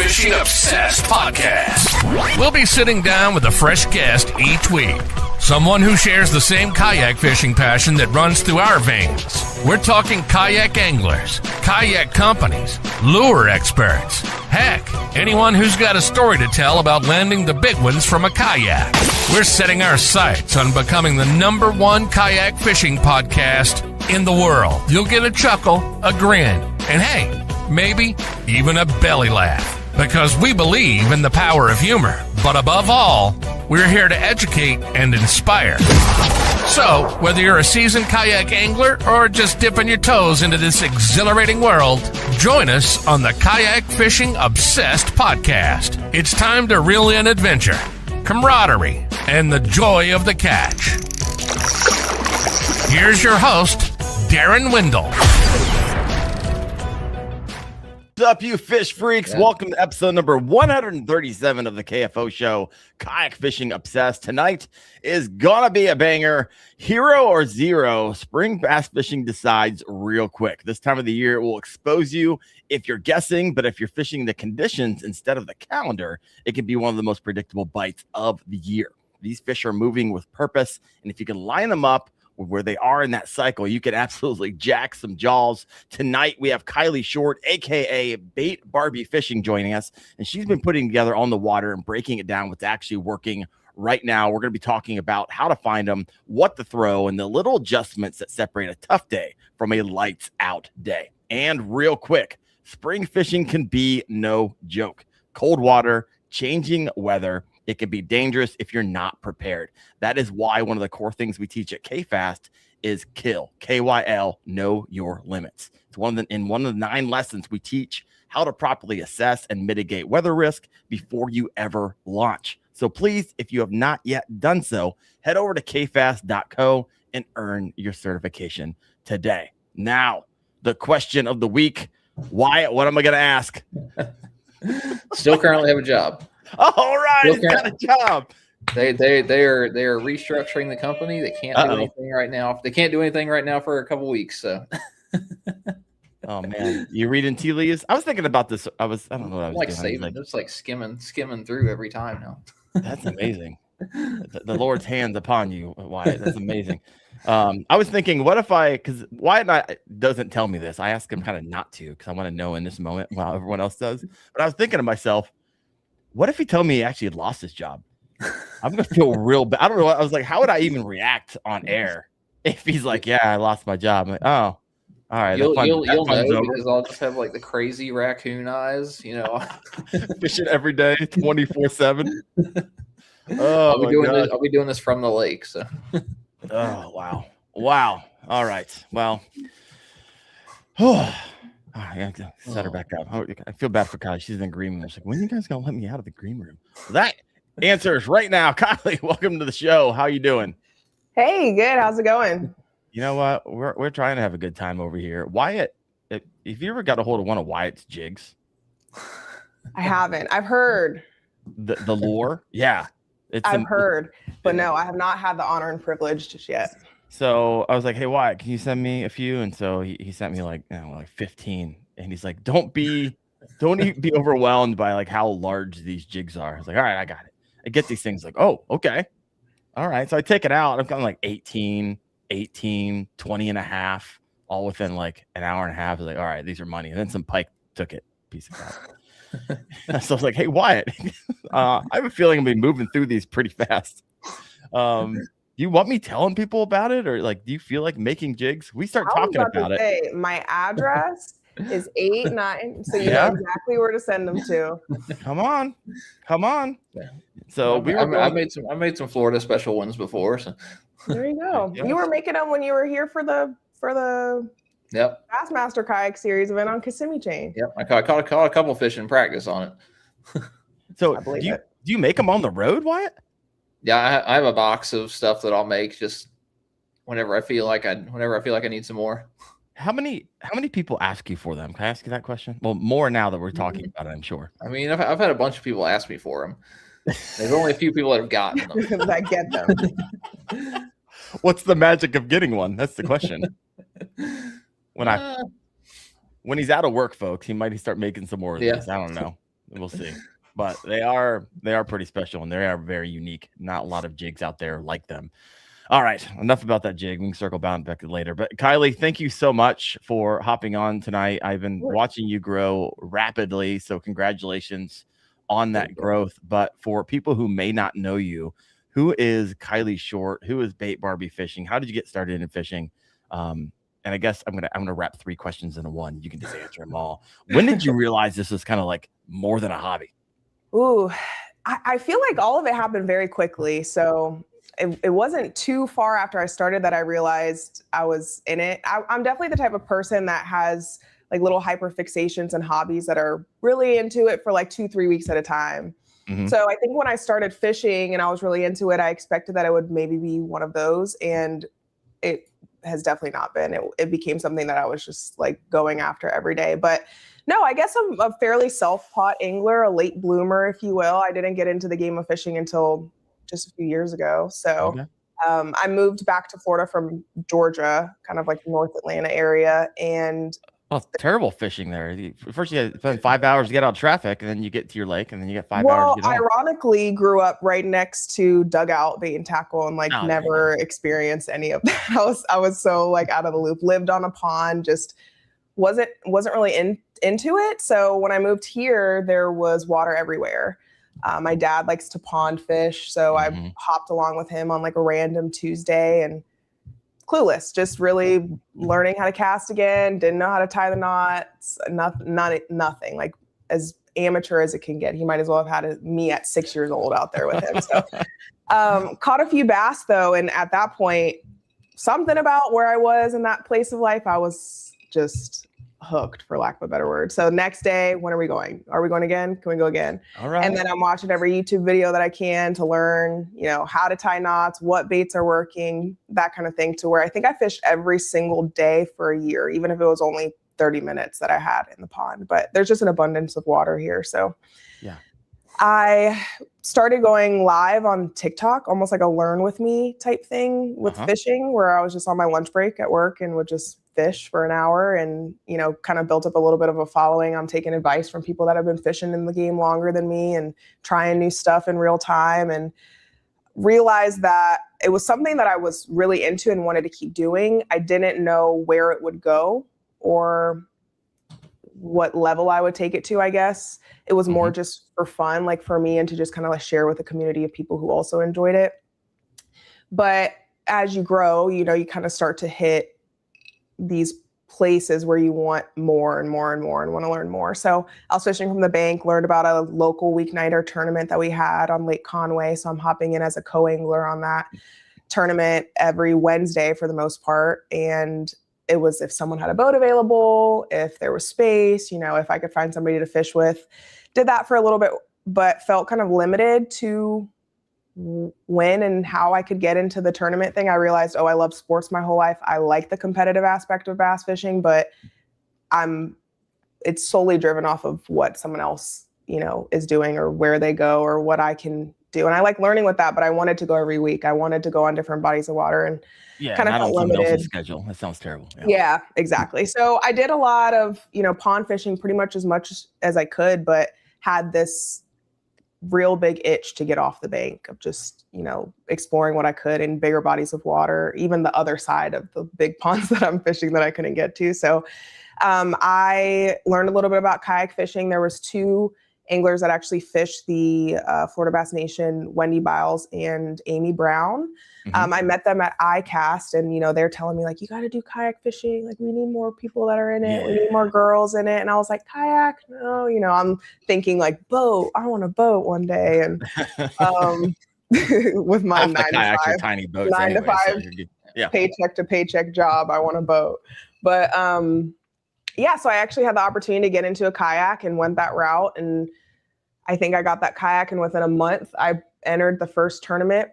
Fishing Obsessed podcast. We'll be sitting down with a fresh guest each week. Someone who shares the same kayak fishing passion that runs through our veins. We're talking kayak anglers, kayak companies, lure experts. Heck, anyone who's got a story to tell about landing the big ones from a kayak. We're setting our sights on becoming the #1 kayak fishing podcast in the world. You'll get a chuckle, a grin, and hey, maybe even a belly laugh. Because we believe in the power of humor. But above all, we're here to educate and inspire. So, whether you're a seasoned kayak angler or just dipping your toes into this exhilarating world, join us on the Kayak Fishing Obsessed podcast. It's time to reel in adventure, camaraderie, and the joy of the catch. Here's your host, Darren Windle. What's up, you fish freaks? Yeah. Welcome to episode number 137 of the KFO show, Kayak Fishing Obsessed. Tonight is gonna be a banger. Hero or zero, spring bass fishing decides real quick. This time of the year, it will expose you if you're guessing, but if you're fishing the conditions instead of the calendar, it can be one of the most predictable bites of the year. These fish are moving with purpose, and if you can line them up where they are in that cycle, you can absolutely jack some jaws. Tonight, we have Kylee Short, a.k.a. Bait Barbie Fishing, joining us, and she's been putting together on the water and breaking it down what's actually working right now. We're going to be talking about how to find them, what to throw, and the little adjustments that separate a tough day from a lights out day. And real quick, spring fishing can be no joke. Cold water, changing weather, it can be dangerous if you're not prepared. That is why one of the core things we teach at KFast is KYL, K-Y-L, know your limits. It's one of the 9 lessons we teach how to properly assess and mitigate weather risk before you ever launch. So please, if you have not yet done so, head over to kfast.co and earn your certification today. Now, the question of the week, Wyatt, what am I going to ask? Still currently have a job. All right, he's got a job. They are restructuring the company. They can't do anything right now. They can't do anything right now for a couple weeks. So, oh man, you reading tea leaves? I was thinking about this. I don't know what I was doing. Saving, just like skimming through every time now. That's amazing. The Lord's hands upon you, Wyatt. That's amazing. I was thinking, what if because Wyatt doesn't tell me this. I ask him kind of not to because I want to know in this moment while everyone else does. But I was thinking to myself, what if he told me he actually lost his job? I'm going to feel real bad. I don't know. I was like, how would I even react on air if he's like, yeah, I lost my job? I'm like, oh, all right. You'll know because I'll just have like the crazy raccoon eyes, fishing every day, 24/7. Oh, I'll be doing this from the lake. So, oh, wow. All right. Well, I have to set her back up. I feel bad for Kylie. She's in the green room. She's like, when are you guys going to let me out of the green room? That answers right now. Kylie, welcome to the show. How you doing? Hey, good. How's it going? You know what? We're trying to have a good time over here. Wyatt, if you ever got a hold of one of Wyatt's jigs? I haven't. I've heard. The lure? Yeah. I've heard. But no, I have not had the honor and privilege just yet. So I was like, hey, Wyatt, can you send me a few? And so he sent me like 15. And he's like, don't be overwhelmed by like how large these jigs are. I was like, all right, I got it. I get these things like, oh, okay. All right. So I take it out. I've gotten like 18, 20 and a half, all within like an hour and a half. I was like, all right, these are money. And then some pike took it. Piece of crap. So I was like, hey, Wyatt, I have a feeling I'm going to be moving through these pretty fast. Do you want me telling people about it, or like, do you feel like making jigs? We start talking about it. My address is 8-9, so you know exactly where to send them to. Come on. So I made some Florida special ones before. So there you go. You were making them when you were here for the Bassmaster Kayak Series event on Kissimmee Chain. Yep, I caught a couple fish in practice on it. So do you make them on the road, Wyatt? Yeah, I have a box of stuff that I'll make just whenever I feel like I need some more. How many people ask you for them? Can I ask you that question? Well, more now that we're talking about it, I'm sure. I mean, I've had a bunch of people ask me for them. There's only a few people that have gotten them. That get them. What's the magic of getting one? That's the question. When he's out of work, folks, he might start making some more of these. I don't know. We'll see. But they are pretty special, and they are very unique. Not a lot of jigs out there like them. All right, enough about that jig. We can circle back later. But Kylee, thank you so much for hopping on tonight. I've been watching you grow rapidly, so congratulations on that growth. But for people who may not know you, who is Kylee Short? Who is Bait Barbie Fishing? How did you get started in fishing? And I guess I'm gonna wrap 3 questions into one. You can just answer them all. When did you realize this was kind of like more than a hobby? Ooh, I feel like all of it happened very quickly. So it wasn't too far after I started that I realized I was in it. I'm definitely the type of person that has like little hyper fixations and hobbies that are really into it for like 2-3 weeks at a time. So I think when I started fishing and I was really into it, I expected that it would maybe be one of those, and it has definitely not been. It became something that I was just like going after every day. But no, I guess I'm a fairly self-taught angler, a late bloomer, if you will. I didn't get into the game of fishing until just a few years ago. So I moved back to Florida from Georgia, kind of like North Atlanta area, and terrible fishing there. First, you spend 5 hours to get out of traffic, and then you get to your lake, and then you get 5 hours to get home. Ironically, grew up right next to dugout bait and tackle, and like never experienced any of that. I was so like out of the loop. Lived on a pond, just wasn't really into it. So when I moved here, there was water everywhere. My dad likes to pond fish, so I hopped along with him on like a random Tuesday, and clueless, just really learning how to cast again, didn't know how to tie the knots, nothing, like as amateur as it can get. He might as well have had me at 6 years old out there with him. So caught a few bass though, and at that point, something about where I was in that place of life, I was just hooked, for lack of a better word. So next day, when are we going? Are we going again? Can we go again? All right. And then I'm watching every YouTube video that I can to learn, how to tie knots, what baits are working, that kind of thing, to where I think I fished every single day for a year, even if it was only 30 minutes that I had in the pond. But there's just an abundance of water here. So I started going live on TikTok, almost like a learn with me type thing with fishing, where I was just on my lunch break at work and would just fish for an hour, and kind of built up a little bit of a following. I'm taking advice from people that have been fishing in the game longer than me and trying new stuff in real time, and realized that it was something that I was really into and wanted to keep doing. I didn't know where it would go or what level I would take it to. I guess it was more just for fun, like for me, and to just kind of like share with a community of people who also enjoyed it. But as you grow, you kind of start to hit these places where you want more and more and more and want to learn more. So I was fishing from the bank, learned about a local weeknighter tournament that we had on Lake Conway. So I'm hopping in as a co-angler on that tournament every Wednesday for the most part. And it was if someone had a boat available, if there was space, if I could find somebody to fish with. Did that for a little bit, but felt kind of limited to when and how I could get into the tournament thing. I realized, I love sports my whole life. I like the competitive aspect of bass fishing, but it's solely driven off of what someone else, is doing, or where they go, or what I can do. And I like learning with that, but I wanted to go every week. I wanted to go on different bodies of water, and kind of felt limited. Schedule. That sounds terrible. Yeah, exactly. So I did a lot of, pond fishing pretty much as I could, but had this real big itch to get off the bank of just, exploring what I could in bigger bodies of water, even the other side of the big ponds that I'm fishing that I couldn't get to. So I learned a little bit about kayak fishing. There was 2 anglers that actually fished the Florida Bass Nation, Wendy Biles and Amy Brown. I met them at iCast, and they're telling me like, you got to do kayak fishing. Like, we need more people that are in it. We need more girls in it. And I was like, kayak? No, I'm thinking like boat. I want a boat one day. And with my 9 to 5, tiny boats 9 to 5 paycheck to paycheck job, I want a boat. But so I actually had the opportunity to get into a kayak and went that route. And I think I got that kayak, and within a month, I entered the first tournament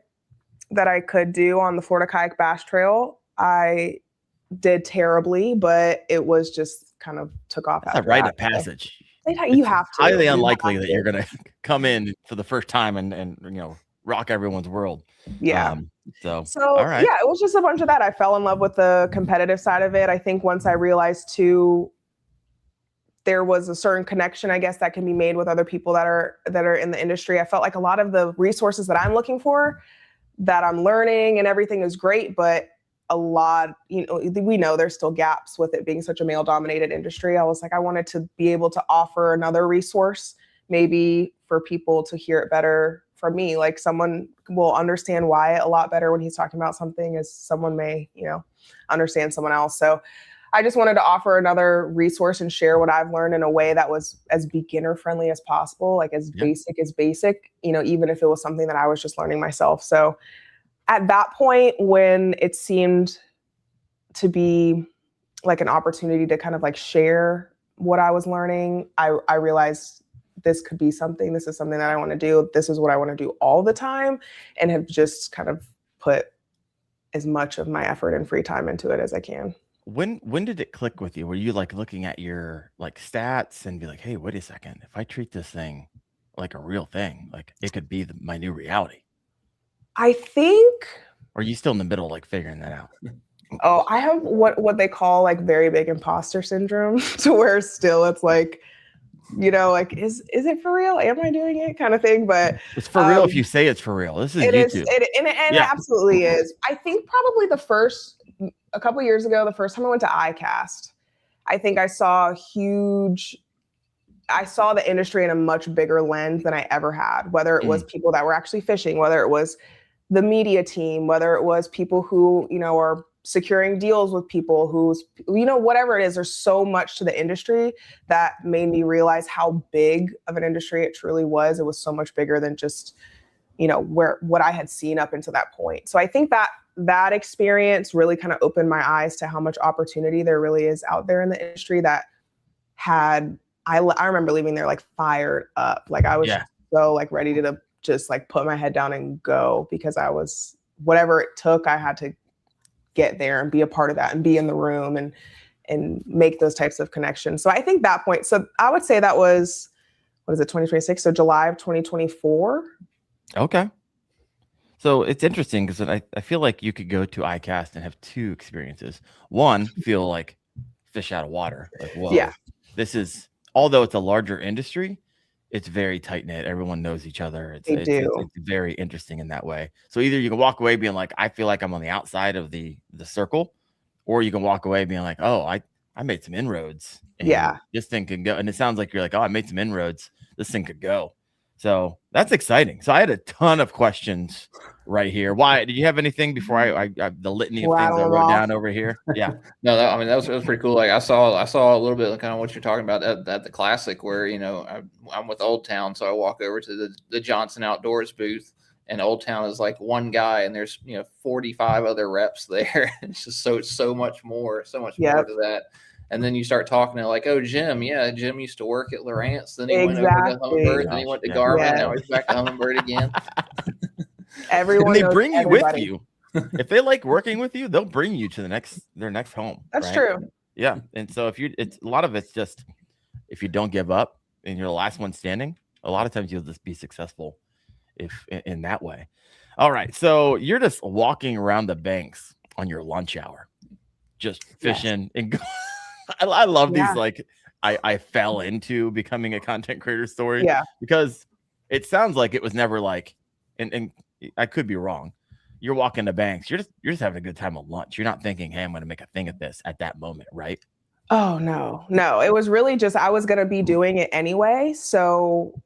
that I could do on the Florida Kayak Bass Trail. I did terribly, but it was just kind of took off. That's a rite of passage. You have to. Highly unlikely that you're going to come in for the first time and rock everyone's world. Yeah. So all right. Yeah, it was just a bunch of that. I fell in love with the competitive side of it. I think once I realized too, there was a certain connection, I guess, that can be made with other people that are in the industry. I felt like a lot of the resources that I'm looking for, that I'm learning and everything is great, but a lot, we know there's still gaps with it being such a male dominated industry. I was like, I wanted to be able to offer another resource, maybe for people to hear it better from me. Like someone will understand Wyatt a lot better when he's talking about something as someone may, understand someone else. So I just wanted to offer another resource and share what I've learned in a way that was as beginner friendly as possible, like as basic as basic, even if it was something that I was just learning myself. So at that point, when it seemed to be like an opportunity to kind of like share what I was learning, I realized this could be something, this is something that I want to do. This is what I want to do all the time, and have just kind of put as much of my effort and free time into it as I can. When did it click with you? Were you like looking at your like stats and be like, hey, wait a second, if I treat this thing like a real thing, like it could be my new reality? I think. Or are you still in the middle, like figuring that out? Oh, I have what they call like very big imposter syndrome, to where still it's like, like, is it for real? Am I doing it kind of thing? But it's for real if you say it's for real. This is YouTube. It absolutely is. I think probably a couple of years ago, the first time I went to iCast, I think I saw the industry in a much bigger lens than I ever had, whether it was people that were actually fishing, whether it was the media team, whether it was people who, are securing deals with people who's, whatever it is. There's so much to the industry that made me realize how big of an industry it truly was. It was so much bigger than just, what I had seen up until that point. So I think that experience really kind of opened my eyes to how much opportunity there really is out there in the industry that I remember leaving there like fired up. Like I was so like ready to just like put my head down and go, because whatever it took, I had to get there and be a part of that and be in the room and make those types of connections. So I think that point, so I would say that was, 2026? So July of 2024. Okay. So it's interesting because I feel like you could go to iCast and have two experiences. One, feel like fish out of water. Like, whoa, this is, although it's a larger industry, it's very tight knit. Everyone knows each other. It's very interesting in that way. So either you can walk away being like, I feel like I'm on the outside of the circle, or you can walk away being like, oh, I made some inroads. And this thing can go. And it sounds like you're like, oh, I made some inroads. This thing could go. So that's exciting. So I had a ton of questions right here. Why did you have anything before I the litany of things I wrote down over here? Yeah. No, that was pretty cool. Like I saw a little bit of kind of what you're talking about at the classic, where I'm with Old Town, so I walk over to the Johnson Outdoors booth, and Old Town is like one guy, and there's 45 other reps there. It's just so much more to that. And then you start talking to like, oh, Jim used to work at Lawrence. Then he went over to Humminbird. Then he went to Garmin. Now he's back to Humminbird again. Everyone. And they bring you with you. If they like working with you, they'll bring you to their next home. That's true. Yeah. And so it's a lot of it's just, if you don't give up and you're the last one standing, a lot of times you'll just be successful if in that way. All right. So you're just walking around the banks on your lunch hour, just fishing and I love these, like, I fell into becoming a content creator story. Because it sounds like it was never like, and I could be wrong. You're walking the banks. You're just having a good time at lunch. You're not thinking, hey, I'm going to make a thing of this at that moment, right? Oh, no. It was really just, I was going to be doing it anyway. So,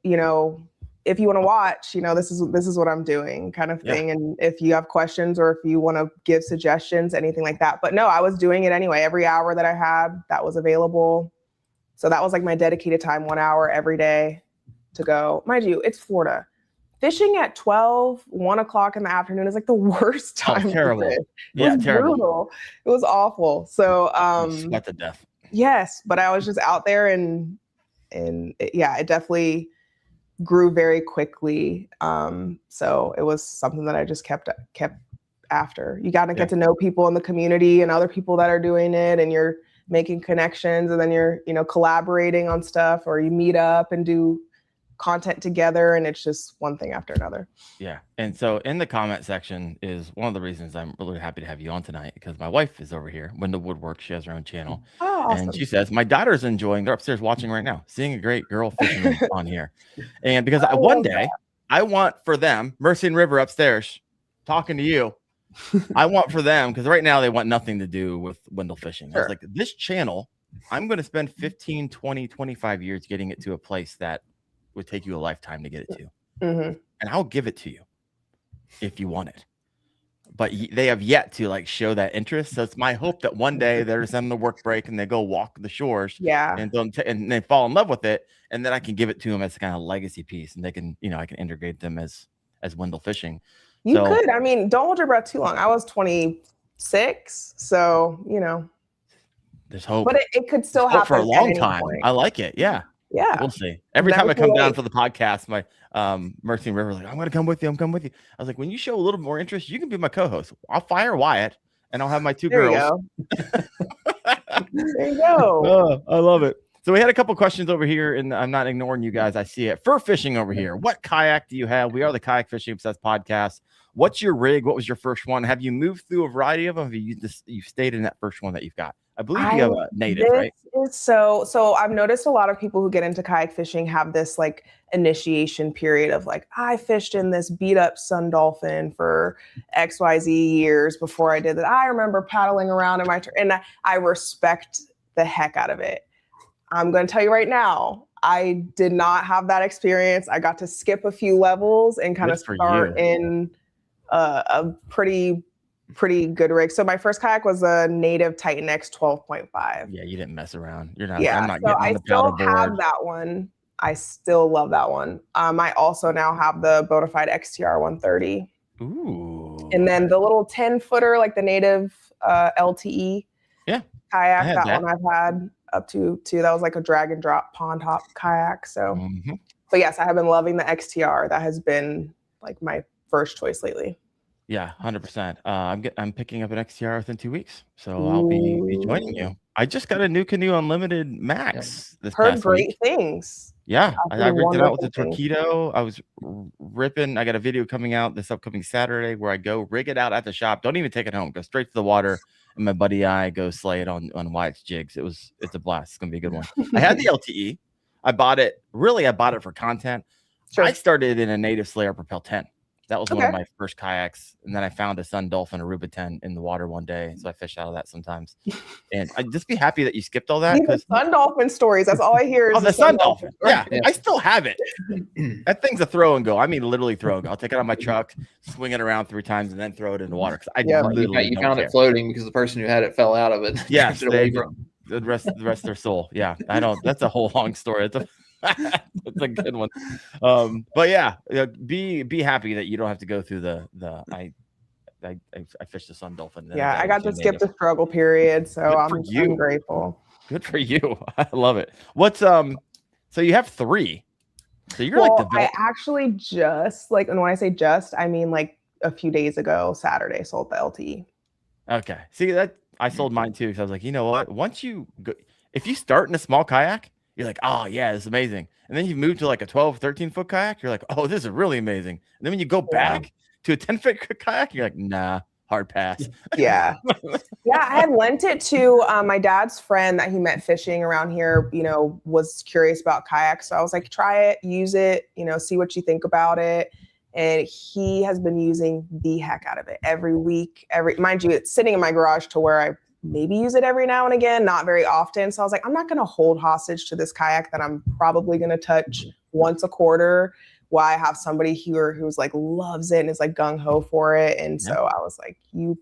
if you want to watch, this is what I'm doing kind of thing. And if you have questions or if you want to give suggestions, anything like that. But no, I was doing it anyway. Every hour that I had, that was available. So that was like my dedicated time, 1 hour every day to go. Mind you, it's Florida. Fishing at 1 o'clock in the afternoon is like the worst time. Oh, terrible. It was terrible. Brutal. It was awful. So sweat to death. Yes, but I was just out there and it definitely grew very quickly. So it was something that I just kept after. You got to get to know people in the community and other people that are doing it, and you're making connections, and then you're, collaborating on stuff, or you meet up and do content together, and it's just one thing after another. Yeah. And so in the comment section is one of the reasons I'm really happy to have you on tonight, because my wife is over here, Wendell Woodwork. She has her own channel. Oh, awesome. And she says, my daughter's enjoying, they're upstairs watching right now, seeing a great girl fishing on here. And because one day I want for them, Mercy and River upstairs talking to you, I want for them, because right now they want nothing to do with Wendell fishing. I was like, this channel, I'm going to spend 15, 20, 25 years getting it to a place that would take you a lifetime to get it to. And I'll give it to you if you want it. But they have yet to like show that interest. So it's my hope that one day there's on the work break and they go walk the shores. Yeah. And they fall in love with it. And then I can give it to them as a kind of legacy piece. And they can, I can integrate them as Wendell fishing. You could. I mean, don't hold your breath too long. I was 26. So, there's hope. But it could still happen for a long time. Point. I like it. Yeah. Yeah. We'll see. Every time I come down for the podcast, my Mercy and River like, I'm going to come with you. I'm coming with you. I was like, when you show a little more interest, you can be my co-host. I'll fire Wyatt and I'll have my two girls. There you go. Oh, I love it. So we had a couple questions over here, and I'm not ignoring you guys. I see it. Fur fishing over here. What kayak do you have? We are the Kayak Fishing Obsessed podcast. What's your rig? What was your first one? Have you moved through a variety of them? Have you stayed in that first one that you've got? I believe you have a native, right? So I've noticed a lot of people who get into kayak fishing have this like initiation period of like, I fished in this beat up Sun Dolphin for XYZ years before I did that. I remember paddling around in my and I respect the heck out of it. I'm going to tell you right now, I did not have that experience. I got to skip a few levels and kind of start in a pretty good rig. So my first kayak was a native Titan X 12.5. Yeah, you didn't mess around. You're not. Yeah, I'm not so getting on the paddle board. I still have that one. I still love that one. I also now have the Bonafide XTR 130. Ooh. And then the little 10-footer, like the native LTE. Yeah. Kayak. That one I've had up to that was like a drag and drop pond hop kayak. So, but yes, I have been loving the XTR. That has been like my first choice lately. Yeah, 100%. I'm picking up an XTR within 2 weeks, so I'll be joining you. I just got a new Canoe Unlimited Max. This Heard great week. Things. Yeah, I rigged it out with the Torpedo. I was ripping. I got a video coming out this upcoming Saturday where I go rig it out at the shop. Don't even take it home. Go straight to the water. And my buddy I go slay it on Wyatt's jigs. It's a blast. It's gonna be a good one. I had the LTE. I bought it for content. Sure. I started in a native Slayer Propel 10. That was one of my first kayaks. And then I found a Sun Dolphin Aruba 10 in the water one day. So I fish out of that sometimes. And I'd just be happy that you skipped all that. Because Sun Dolphin stories. That's all I hear is the Sun Dolphin. Yeah, I still have it. That thing's a throw and go. I mean, literally throw and go. I'll take it on my truck, swing it around 3 times, and then throw it in the water. You found it floating because the person who had it fell out of it. Yeah, the rest of their soul. Yeah, that's a whole long story. It's a good one. But yeah, be happy that you don't have to go through I fished the Sun Dolphin. Yeah, I got to skip the struggle period, so I'm grateful. Good for you. I love it. What's so you have 3. So you're I actually just and when I say just, I mean like a few days ago, Saturday, sold the LTE. Okay. See that I sold mine too. So I was like, you know what? Once you go, if you start in a small kayak, you're like, oh yeah, it's amazing. And then you move to like a 12, 13 foot kayak. You're like, oh, this is really amazing. And then when you go back to a 10-foot kayak, you're like, nah, hard pass. Yeah. Yeah. I had lent it to my dad's friend that he met fishing around here, was curious about kayaks. So I was like, try it, use it, see what you think about it. And he has been using the heck out of it every week. Mind you, it's sitting in my garage to where I maybe use it every now and again, not very often. So I was like, I'm not going to hold hostage to this kayak that I'm probably going to touch once a quarter while I have somebody here who's like loves it and is like gung ho for it. And so I was like, you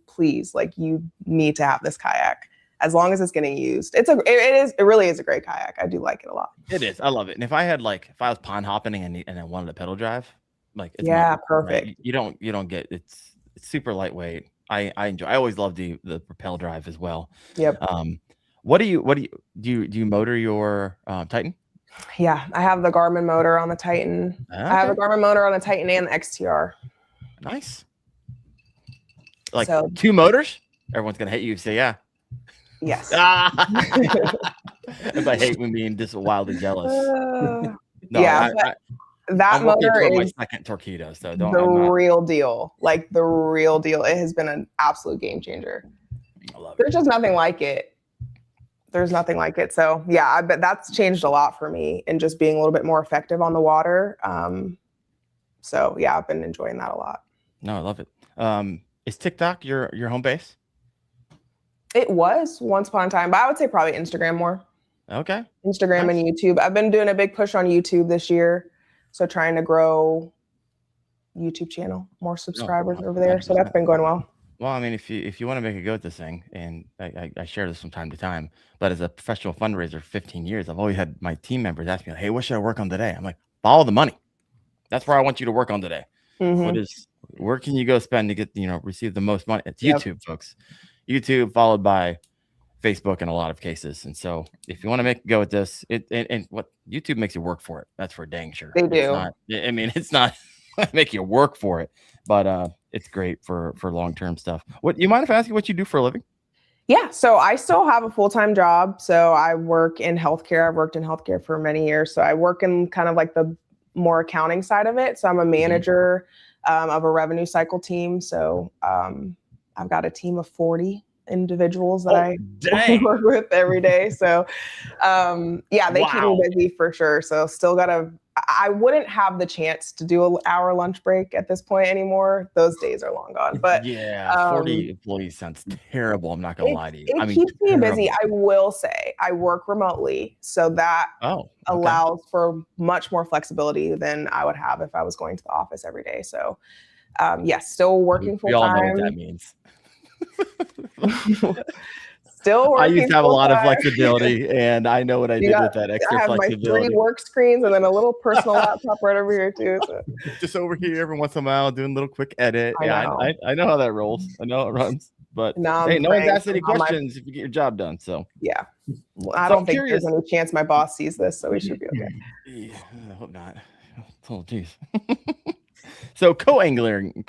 need to have this kayak as long as it's getting used. It really is a great kayak. I do like it a lot. It is. I love it. And if I was pond hopping and I wanted a pedal drive, perfect. Right? You don't get it's super lightweight. I enjoy. I always love the propel drive as well. Yep. What do you motor your Titan? Yeah, I have the Garmin motor on the Titan. Okay. I have a Garmin motor on the Titan and the XTR. Nice. Like 2 motors? Everyone's gonna hate you if you say yeah. Yes. If I hate when being just wildly jealous. that motor is my second torpedo, so real deal. Like the real deal. It has been an absolute game changer. I love it. There's just nothing like it. There's nothing like it. So yeah, I bet that's changed a lot for me and just being a little bit more effective on the water. So yeah, I've been enjoying that a lot. No, I love it. Is TikTok your home base? It was once upon a time, but I would say probably Instagram more. Okay. Instagram Nice. and YouTube. I've been doing a big push on YouTube this year. So trying to grow YouTube channel, more subscribers over there. So that's been going well. Well, I mean, if you want to make a go at this thing, and I share this from time to time, but as a professional fundraiser for 15 years, I've always had my team members ask me, hey, what should I work on today? I'm like, follow the money. That's where I want you to work on today. Mm-hmm. Where can you go spend to get, receive the most money? It's YouTube, folks. YouTube followed by Facebook in a lot of cases. And so if you want to make a go at this, and what YouTube makes you work for it. That's for dang sure. They do. It's not make you work for it, but it's great for long-term stuff. What you mind if I ask you what you do for a living? Yeah. So I still have a full-time job. So I work in healthcare. I've worked in healthcare for many years. So I work in kind of like the more accounting side of it. So I'm a manager of a revenue cycle team. So I've got a team of 40 individuals that I work with every day. So they keep me busy for sure. So still I wouldn't have the chance to do an hour lunch break at this point anymore. Those days are long gone. But 40 employees sounds terrible. I'm not gonna lie to you. It keeps me busy. I will say I work remotely, so that allows for much more flexibility than I would have if I was going to the office every day. So yes, still working full time. We all know what that means. Still working. I used to have a lot of flexibility, and I know what I did with that extra flexibility. I have my 3 work screens and then a little personal laptop right over here too. So. Just over here every once in a while, doing a little quick edit. I know how that rolls. I know it runs. But hey, no one's asked any questions if you get your job done. So yeah, I don't think there's any chance my boss sees this, so we should be okay. Yeah, I hope not. Oh, geez. So co-angling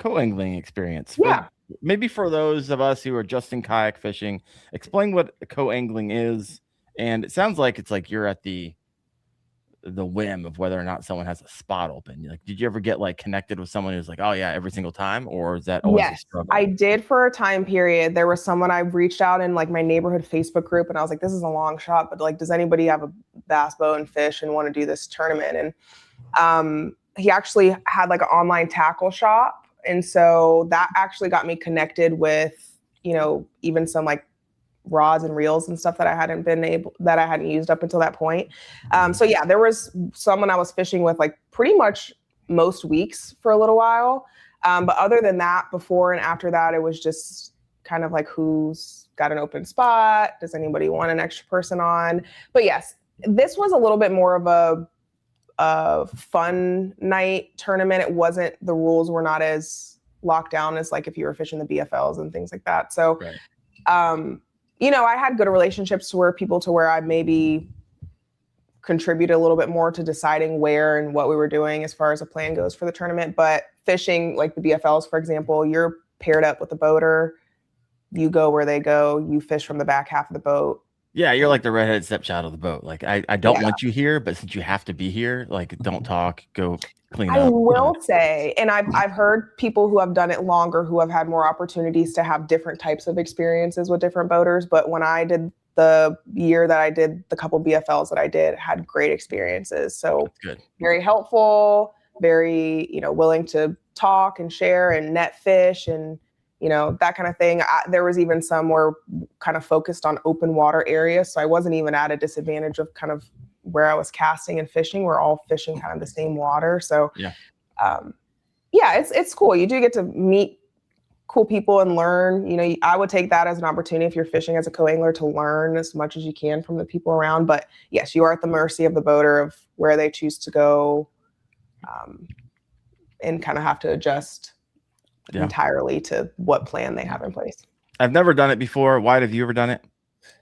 experience. Yeah. Maybe for those of us who are just in kayak fishing, explain what co-angling is. And it sounds like it's like you're at the whim of whether or not someone has a spot open. Like, did you ever get like connected with someone who's like, oh yeah, every single time, or is that always a struggle? I did for a time period. There was someone I reached out in like my neighborhood Facebook group, and I was like, this is a long shot, but like, does anybody have a bass boat and fish and want to do this tournament? And he actually had like an online tackle shop. And so that actually got me connected with, even some like rods and reels and stuff that I hadn't used up until that point. So yeah, there was someone I was fishing with like pretty much most weeks for a little while. But other than that, before and after that, it was just kind of like, who's got an open spot? Does anybody want an extra person on? But yes, this was a little bit more of a fun night tournament. It wasn't, the rules were not as locked down as like if you were fishing the BFLs and things like that. So, I had good relationships where I maybe contribute a little bit more to deciding where and what we were doing as far as a plan goes for the tournament. But fishing like the BFLs, for example, you're paired up with a boater, you go where they go, you fish from the back half of the boat. Yeah, you're like the redheaded stepchild of the boat. Like, I don't want you here, but since you have to be here, like, don't talk, go clean up. I will say, and I've heard people who have done it longer who have had more opportunities to have different types of experiences with different boaters. But when I did the year that I did the couple BFLs that I did, had great experiences. So very helpful, very, willing to talk and share and net fish and that kind of thing. There was even some were kind of focused on open water areas. So I wasn't even at a disadvantage of kind of where I was casting and fishing. We're all fishing kind of the same water. So it's cool. You do get to meet cool people and learn. I would take that as an opportunity if you're fishing as a co-angler to learn as much as you can from the people around. But yes, you are at the mercy of the boater of where they choose to go and kind of have to adjust entirely to what plan they have in place. I've never done it before. Wyatt, have you ever done it?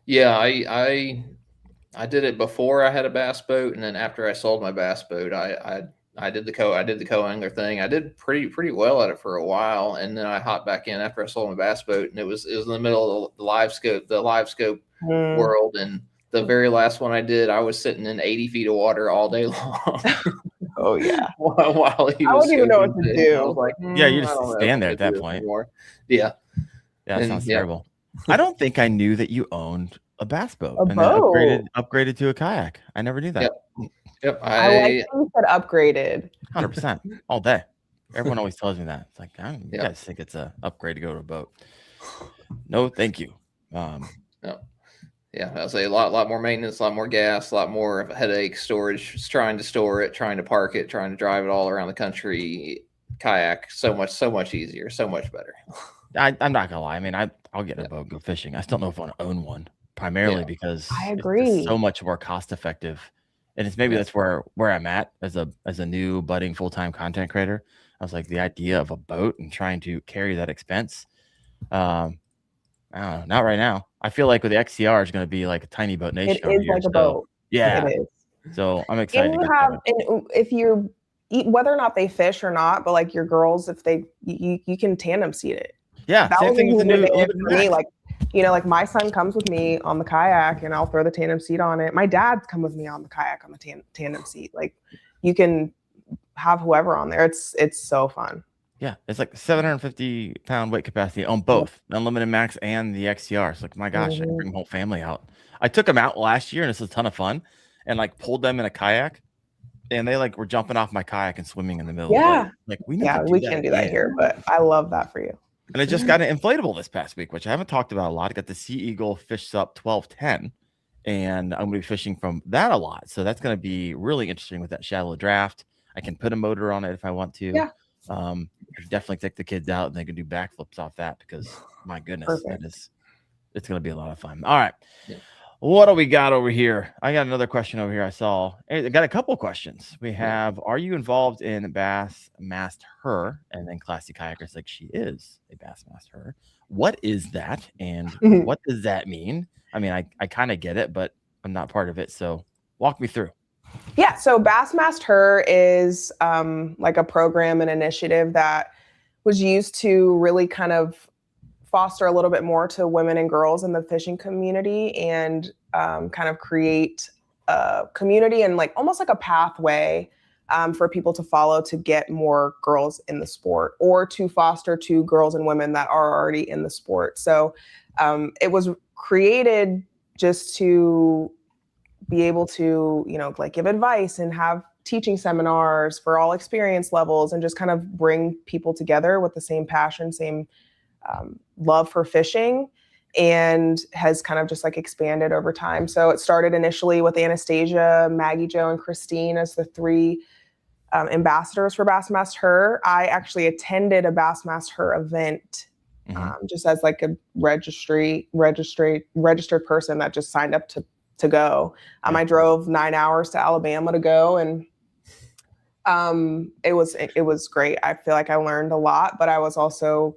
Yeah, I did it before I had a bass boat, and then after I sold my bass boat, I did the co-angler thing. I did pretty well at it for a while, and then I hopped back in after I sold my bass boat, and it was in the middle of the live scope world, and the very last one I did, I was sitting in 80 feet of water all day long. Oh yeah. While he I was wouldn't even know what scoping to fish. do. I was like, Yeah, you I just don't know if stand I'm there at gonna that do it point. anymore. Yeah. Yeah, that And sounds yeah. terrible. I don't think I knew that you owned a bass boat A and then boat. upgraded to a kayak. I never knew that. Yep. I like that you said upgraded. 100% all day. Everyone always tells me that. It's like, you Yeah. guys think it's a upgrade to go to a boat. No, thank you. Yeah, I'll say a lot more maintenance, a lot more gas, a lot more of a headache, storage, trying to store it, trying to park it, trying to drive it all around the country. Kayak, so much easier, so much better. I'm not gonna lie. I mean, I'll get a boat and go fishing. I still don't know if I want to own one, primarily because I it's agree. just so much more cost effective. And it's maybe that's where I'm at as a new budding full-time content creator. I was like, the idea of a boat and trying to carry that expense. I don't know, not right now. I feel like with the XCR is going to be like a tiny boat nation It over is here. like a So, boat. yeah. It is. So I'm excited And to you get have, that. and if you're, whether or not they fish or not, but like your girls, if they, you can tandem seat it. Yeah, That same was thing a with the huge new advantage for me. Max. Like, like my son comes with me on the kayak and I'll throw the tandem seat on it. My dad's come with me on the kayak on the tandem seat. Like you can have whoever on there. It's so fun. Yeah, it's like 750-pound weight capacity on both Unlimited Max and the XCR. It's like, my gosh, I can bring the whole family out. I took them out last year and it's a ton of fun, and like pulled them in a kayak, and they like were jumping off my kayak and swimming in the middle. Yeah, like we need to do we that can't do that again. here, but I love that for you. And I just got an inflatable this past week, which I haven't talked about a lot. I got the Sea Eagle Fish Sup 1210, and I'm going to be fishing from that a lot. So that's going to be really interesting with that shallow draft. I can put a motor on it if I want to. Yeah. Definitely take the kids out and they can do backflips off that because my goodness, it's going to be a lot of fun. All right. Yeah. What do we got over here? I got another question over here. I got a couple of questions. We have, are you involved in Bassmast Her? And then Classy Kayakers, like, she is a Bassmast Her. What is that? And what does that mean? I mean, I kind of get it, but I'm not part of it. So walk me through. Yeah. So Bassmast Her is like a program and initiative that was used to really kind of foster a little bit more to women and girls in the fishing community and kind of create a community and like almost like a pathway for people to follow to get more girls in the sport or to foster to girls and women that are already in the sport. So it was created just to be able to, like give advice and have teaching seminars for all experience levels and just kind of bring people together with the same passion, same love for fishing, and has kind of just like expanded over time. So it started initially with Anastasia, Maggie Jo, and Christine as the three ambassadors for Bassmast Her. I actually attended a Bassmast Her event just as like a registered person that just signed up to go. I drove 9 hours to Alabama to go, and it was great. I feel like I learned a lot, but I was also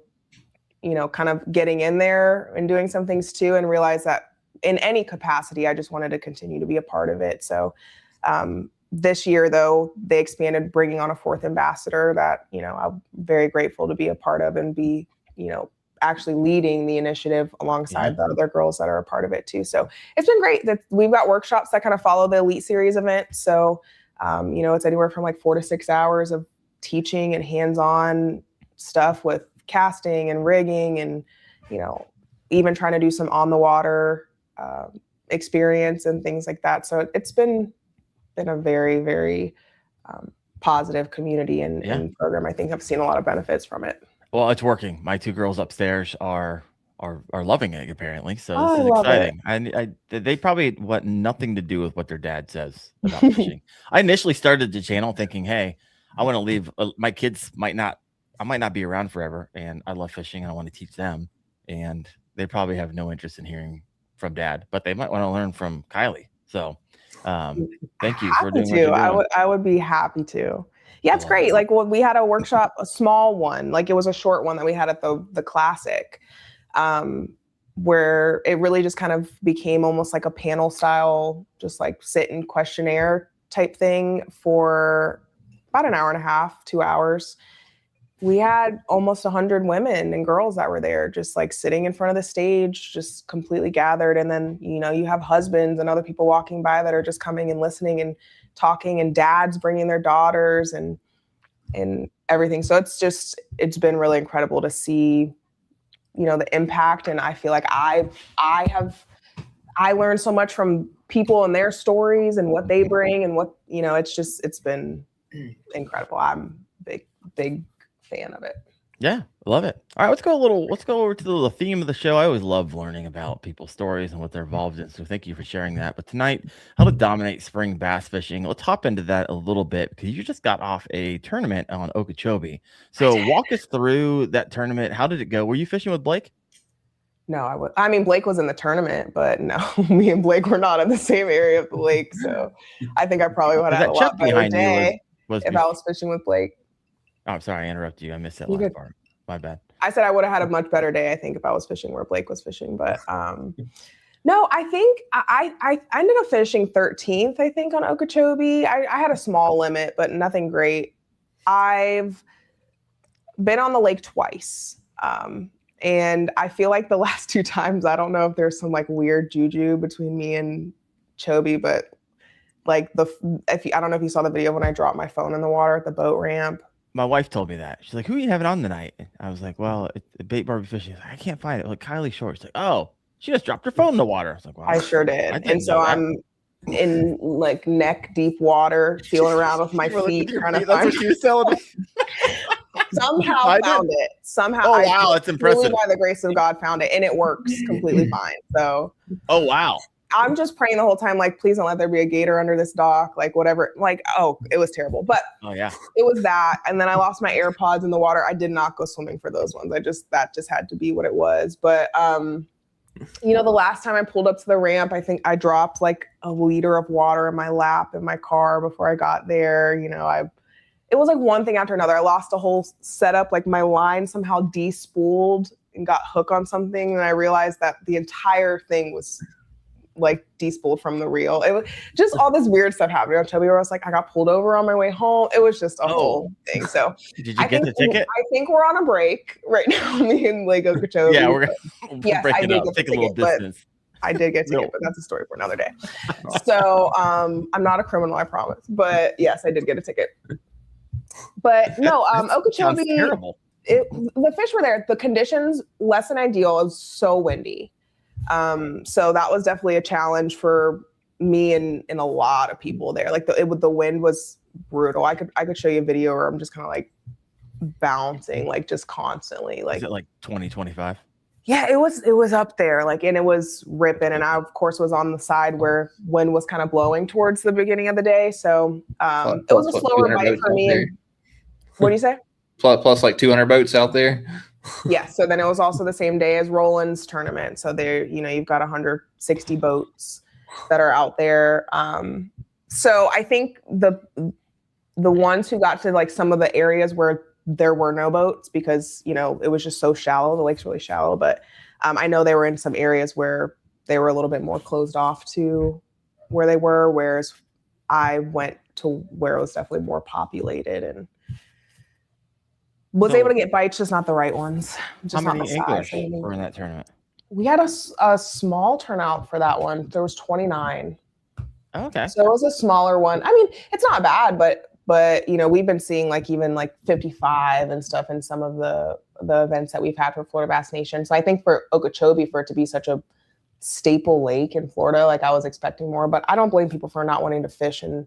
kind of getting in there and doing some things too, and realized that in any capacity, I just wanted to continue to be a part of it. So this year, though, they expanded, bringing on a fourth ambassador that, I'm very grateful to be a part of and be, actually leading the initiative alongside the other girls that are a part of it too. So it's been great that we've got workshops that kind of follow the Elite Series event. So, it's anywhere from like 4 to 6 hours of teaching and hands-on stuff with casting and rigging and even trying to do some on the water experience and things like that. So it's been a very, very positive community and program. I think I've seen a lot of benefits from it. Well, it's working. My two girls upstairs are loving it apparently. So this is exciting. And they probably want nothing to do with what their dad says about fishing. I initially started the channel thinking, hey, I want to leave my kids I might not be around forever, and I love fishing and I want to teach them, and they probably have no interest in hearing from dad, but they might want to learn from Kylee. So thank you for doing what you're doing. I would be happy to. Yeah, it's great. Like we had a workshop, a small one, like it was a short one that we had at the Classic, where it really just kind of became almost like a panel style, just like sit and questionnaire type thing for about an hour and a half, 2 hours. We had almost 100 women and girls that were there, just like sitting in front of the stage, just completely gathered. And then, you have husbands and other people walking by that are just coming and listening and talking, and dads bringing their daughters and everything. So it's been really incredible to see, you know, the impact. And I feel like I learned so much from people and their stories and what they bring and what, you know, it's been incredible. I'm big fan of it. Yeah, love it. All right, let's go over to the theme of the show. I always love learning about people's stories and what they're involved in. So thank you for sharing that. But tonight, how to dominate spring bass fishing. Let's hop into that a little bit because you just got off a tournament on Okeechobee. So walk us through that tournament. How did it go? Were you fishing with Blake? No, I mean, Blake was in the tournament, but no, me and Blake were not in the same area of the lake. So I think I probably would have had a lot better day if I was fishing with Blake. Oh, I'm sorry, I interrupted you. I missed that last part. My bad. I said I would have had a much better day, I think, if I was fishing where Blake was fishing. But no, I think I ended up finishing 13th, I think, on Okeechobee. I had a small limit, but nothing great. I've been on the lake twice. And I feel like the last 2 times, I don't know if there's some like weird juju between me and Chobe, but like I don't know if you saw the video when I dropped my phone in the water at the boat ramp. My wife told me that. She's like, "Who are you having on tonight?" I was like, "Well, it's Bait Barbie fishing." Like, I can't find it. Like Kylee Short. She's like, "Oh, she just dropped her phone in the water." I was like, "Well, I sure did." And so I'm in like neck deep water, feeling around with my feet, trying to find. That's what she was telling me. Somehow found it. Somehow. Oh wow, that's impressive. By the grace of God, found it, and it works completely fine. So. Oh wow. I'm just praying the whole time, like, please don't let there be a gator under this dock, like whatever. Like, oh, it was terrible. But oh yeah, it was that. And then I lost my AirPods in the water. I did not go swimming for those ones. That just had to be what it was. But you know, the last time I pulled up to the ramp, I think I dropped like a liter of water in my lap in my car before I got there. You know, it was like one thing after another. I lost a whole setup, like my line somehow de-spooled and got hooked on something. And I realized that the entire thing was like despooled from the reel. It was just all this weird stuff happening on Chubby where I was like, I got pulled over on my way home. It was just a whole thing. So did you get the ticket? I think we're on a break right now, me and Lake Okeechobee. Yeah, we're breaking up. Take a little distance. I did get a ticket, but that's a story for another day. So I'm not a criminal, I promise. But yes, I did get a ticket. But no, Okeechobee, terrible. The fish were there. The conditions less than ideal. It was so windy. So that was definitely a challenge for me and a lot of people there. Like the wind was brutal. I could show you a video where I'm just kind of like bouncing, like just constantly. Like, is it like 20, 25? Yeah, it was up there, like, and it was ripping. And I, of course, was on the side where wind was kind of blowing towards the beginning of the day. So it was a slower bite for me. What do you say? Plus like 200 boats out there. Yeah. So then it was also the same day as Roland's tournament. So there, you know, you've got 160 boats that are out there. So I think the ones who got to like some of the areas where there were no boats because, you know, it was just so shallow. The lake's really shallow, but I know they were in some areas where they were a little bit more closed off to where they were. Whereas I went to where it was definitely more populated and was able to get bites, just not the right ones. Just how many anglers were in that tournament? We had a small turnout for that one. There was 29. Okay. So it was a smaller one. I mean, it's not bad, but you know, we've been seeing like even like 55 and stuff in some of the events that we've had for Florida Bass Nation. So I think for Okeechobee, for it to be such a staple lake in Florida, like I was expecting more, but I don't blame people for not wanting to fish in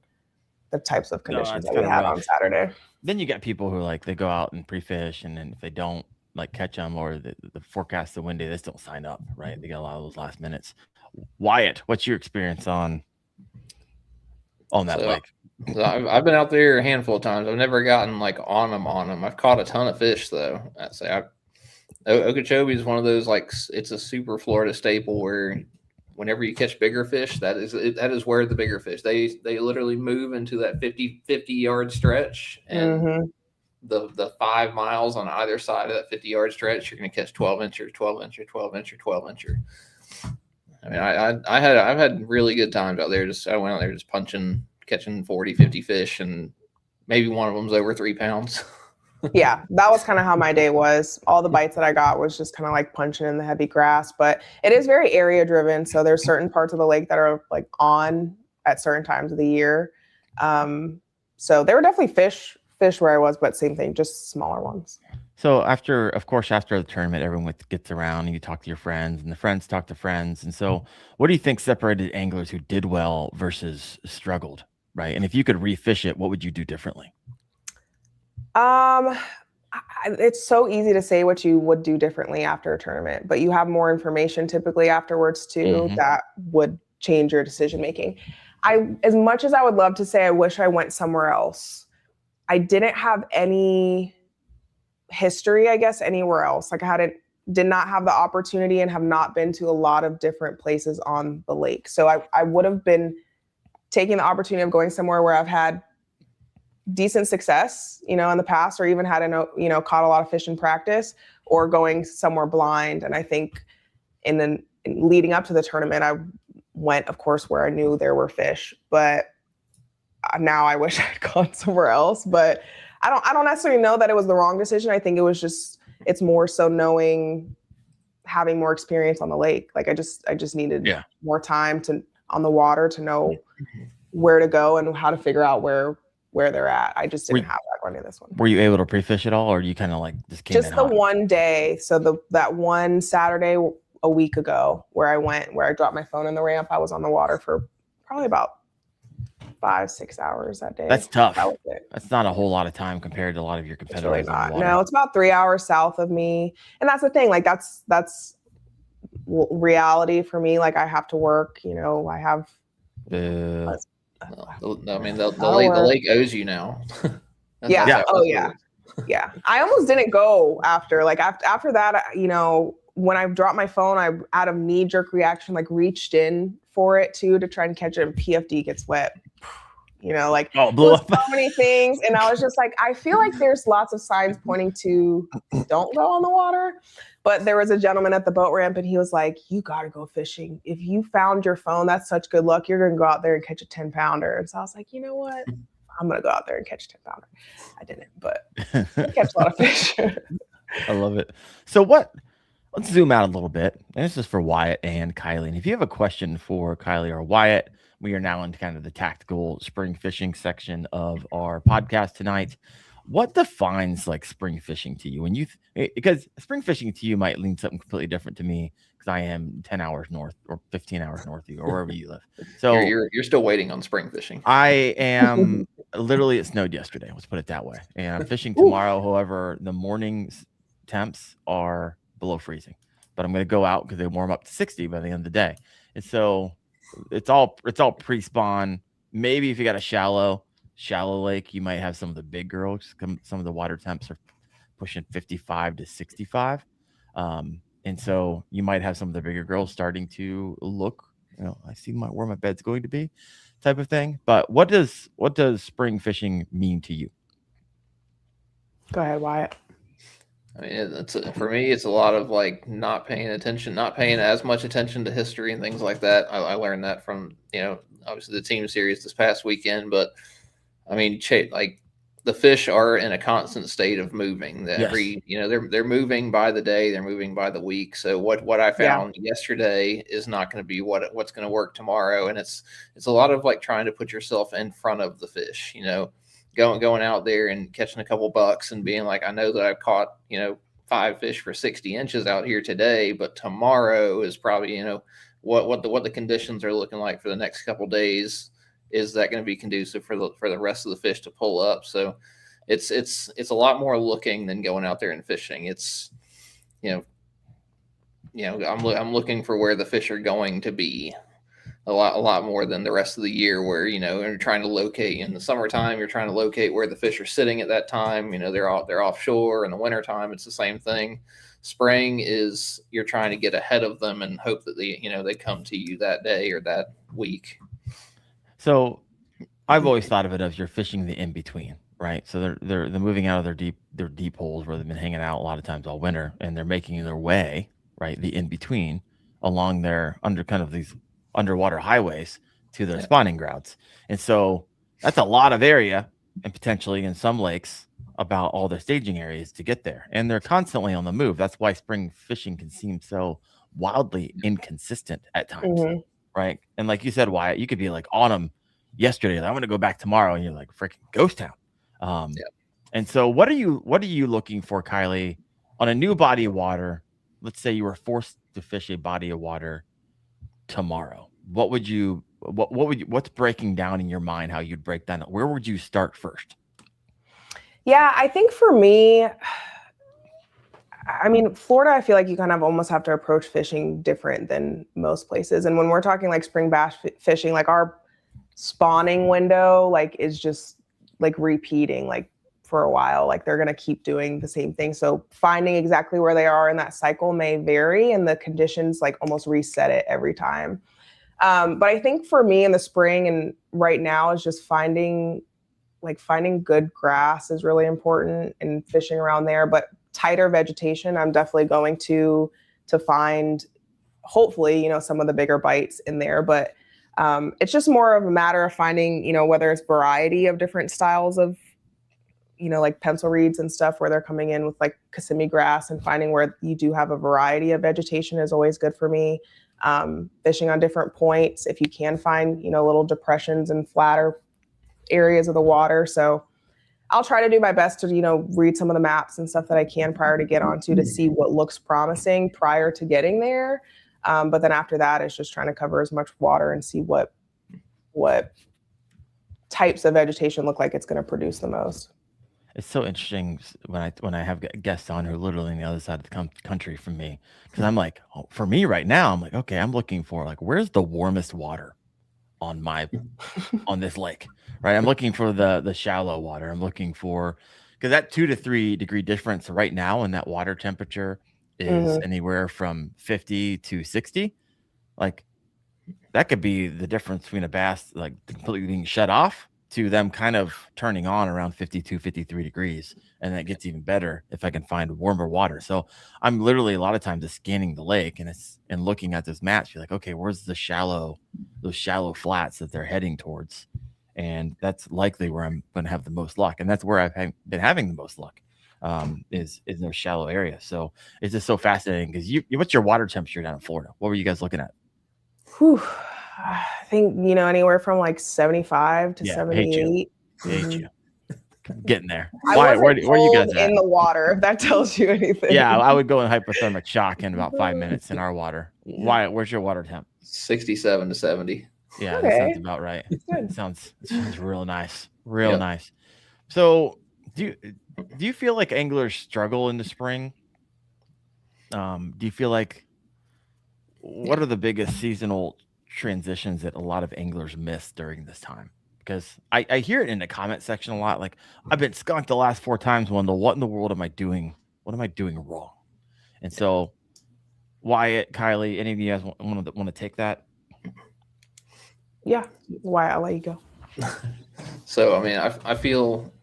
the types of conditions that we had on Saturday. Then you got people who like they go out and pre-fish, and then if they don't like catch them or the forecast the windy, they still sign up, right? They get a lot of those last minutes. Wyatt, what's your experience on that lake? So I've been out there a handful of times. I've never gotten like on them. I've caught a ton of fish though. I'd say Okeechobee is one of those, like, it's a super Florida staple where whenever you catch bigger fish, that is where the bigger fish, they literally move into that 50 yard stretch, and the 5 miles on either side of that 50 yard stretch, you're going to catch 12 incher, 12 incher, 12 incher, 12 incher. I mean, I've had really good times out there. I went out there just catching 40, 50 fish, and maybe one of them's over 3 pounds. Yeah, that was kind of how my day was. All the bites that I got was just kind of like punching in the heavy grass, but it is very area driven. So there's certain parts of the lake that are like on at certain times of the year. So there were definitely fish where I was, but same thing, just smaller ones. So after the tournament, everyone gets around and you talk to your friends and the friends talk to friends. And so what do you think separated anglers who did well versus struggled, right? And if you could refish it, what would you do differently? It's so easy to say what you would do differently after a tournament, but you have more information typically afterwards too that would change your decision making. As much as I would love to say I wish I went somewhere else, I didn't have any history, I guess, anywhere else. Like did not have the opportunity and have not been to a lot of different places on the lake. So I would have been taking the opportunity of going somewhere where I've had decent success, in the past, or even had caught a lot of fish in practice, or going somewhere blind. And I think in leading up to the tournament, I went, of course, where I knew there were fish, but now I wish I'd gone somewhere else. But I don't necessarily know that it was the wrong decision. I think it was it's more so having more experience on the lake. Like I just needed more time on the water to know where to go and how to figure out where they're at. I just didn't have that going to this one. Were you able to pre-fish at all, or you kind of like just came in the one day? So that one Saturday a week ago where I dropped my phone in the ramp, I was on the water for probably about 5-6 hours that day. That's tough. That was it. That's not a whole lot of time compared to a lot of your competitors. It's really not. No, it's about 3 hours south of me. And that's the thing, like that's reality for me. Like I have to work, I have the lake owes you now. Yeah. I almost didn't go after that, when I dropped my phone, I out of knee-jerk reaction, like reached in for it too to try and catch it, and PFD gets wet. Blew up. So many things. And I was just like, I feel like there's lots of signs pointing to don't go on the water. But there was a gentleman at the boat ramp and he was like, you got to go fishing. If you found your phone, that's such good luck. You're going to go out there and catch a 10-pounder. And so I was like, you know what? I'm going to go out there and catch a 10-pounder. I didn't, but I catch a lot of fish. I love it. So let's zoom out a little bit. And this is for Wyatt and Kylee. And if you have a question for Kylee or Wyatt, we are now into kind of the tactical spring fishing section of our podcast tonight. What defines like spring fishing to you? Because spring fishing to you might mean something completely different to me, because I am 10 hours north or 15 hours north of you, or wherever you live. So you're still waiting on spring fishing. I am literally, it snowed yesterday. Let's put it that way. And I'm fishing tomorrow. However, the morning's temps are below freezing, but I'm going to go out because they warm up to 60 by the end of the day. And so it's all pre-spawn. Maybe if you got a shallow lake, you might have some of the big girls. Some of the water temps are pushing 55 to 65. And so you might have some of the bigger girls starting to look, I see where my bed's going to be type of thing. But what does spring fishing mean to you? Go ahead, Wyatt. I mean, for me, it's a lot of like not paying as much attention to history and things like that. I learned that from, obviously the team series this past weekend, but I mean, like the fish are in a constant state of moving. They're moving by the day, they're moving by the week. So what I found yesterday is not going to be what's going to work tomorrow. And it's a lot of like trying to put yourself in front of the fish, going out there and catching a couple bucks and being like, I know that I've caught, 5 fish for 60 inches out here today, but tomorrow is probably, what the conditions are looking like for the next couple days. Is that going to be conducive for the rest of the fish to pull up? So it's a lot more looking than going out there and fishing. It's, I'm looking for where the fish are going to be a lot more than the rest of the year, where, you're trying to locate in the summertime, you're trying to locate where the fish are sitting at that time. They're offshore. In the wintertime, it's the same thing. Spring is you're trying to get ahead of them and hope that they come to you that day or that week. So I've always thought of it as you're fishing the in-between, right? So they're moving out of their deep holes where they've been hanging out a lot of times all winter, and they're making their way, right, the in-between along their these underwater highways to their spawning grounds. And so that's a lot of area, and potentially in some lakes about all their staging areas to get there. And they're constantly on the move. That's why spring fishing can seem so wildly inconsistent at times. Right. And like you said, Wyatt, you could be like on them yesterday. I'm going to go back tomorrow. And you're like, freaking ghost town. And so what are you looking for, Kylee, on a new body of water? Let's say you were forced to fish a body of water tomorrow. What's breaking down in your mind, how you'd break down? Where would you start first? Yeah, I think for me, I mean, Florida, I feel like you kind of almost have to approach fishing different than most places. And when we're talking like spring bass fishing, like our spawning window, like is just like repeating like for a while, like they're going to keep doing the same thing. So finding exactly where they are in that cycle may vary, and the conditions like almost reset it every time. But I think for me in the spring and right now is just finding good grass is really important and fishing around there, but tighter vegetation, I'm definitely going to find, hopefully, you know, some of the bigger bites in there, but it's just more of a matter of finding, you know, whether it's variety of different styles of, you know, like pencil reeds and stuff where they're coming in with like Kissimmee grass, and finding where you do have a variety of vegetation is always good for me. Fishing on different points, if you can find, you know, little depressions and flatter areas of the water. So I'll try to do my best to, you know, read some of the maps and stuff that I can prior to get onto to see what looks promising prior to getting there. But then after that, it's just trying to cover as much water and see what types of vegetation look like it's going to produce the most. It's so interesting when I have guests on who are literally on the other side of the country from me, because I'm like, for me right now, I'm like, okay, I'm looking for like, where's the warmest water on this lake, right? I'm looking for the shallow water. I'm looking for, because that 2 to 3 degree difference right now in that water temperature is anywhere from 50 to 60. Like that could be the difference between a bass like completely being shut off to them kind of turning on around 52, 53 degrees. And then it gets even better if I can find warmer water. So I'm literally a lot of times just scanning the lake and looking at those maps. You're like, okay, where's those shallow flats that they're heading towards? And that's likely where I'm going to have the most luck. And that's where I've been having the most luck, is in those shallow areas. So it's just so fascinating because what's your water temperature down in Florida? What were you guys looking at? Whew. I think, you know, anywhere from like 75 to 78. Hate you. Getting there. Why? Where you guys at? In the water, if that tells you anything. Yeah, I would go in hypothermic shock in about 5 minutes in our water. Yeah. Why? Where's your water temp? 67 to 70. Yeah, okay. That sounds about right. It sounds real nice. Real nice. So do you feel like anglers struggle in the spring? Do you feel like, what are the biggest seasonal transitions that a lot of anglers miss during this time? Because I hear it in the comment section a lot. Like, I've been skunked the last 4 times. What in the world am I doing? What am I doing wrong? And so, Wyatt, Kylee, any of you guys want to take that? Yeah, Wyatt, I'll let you go. So, I mean, I feel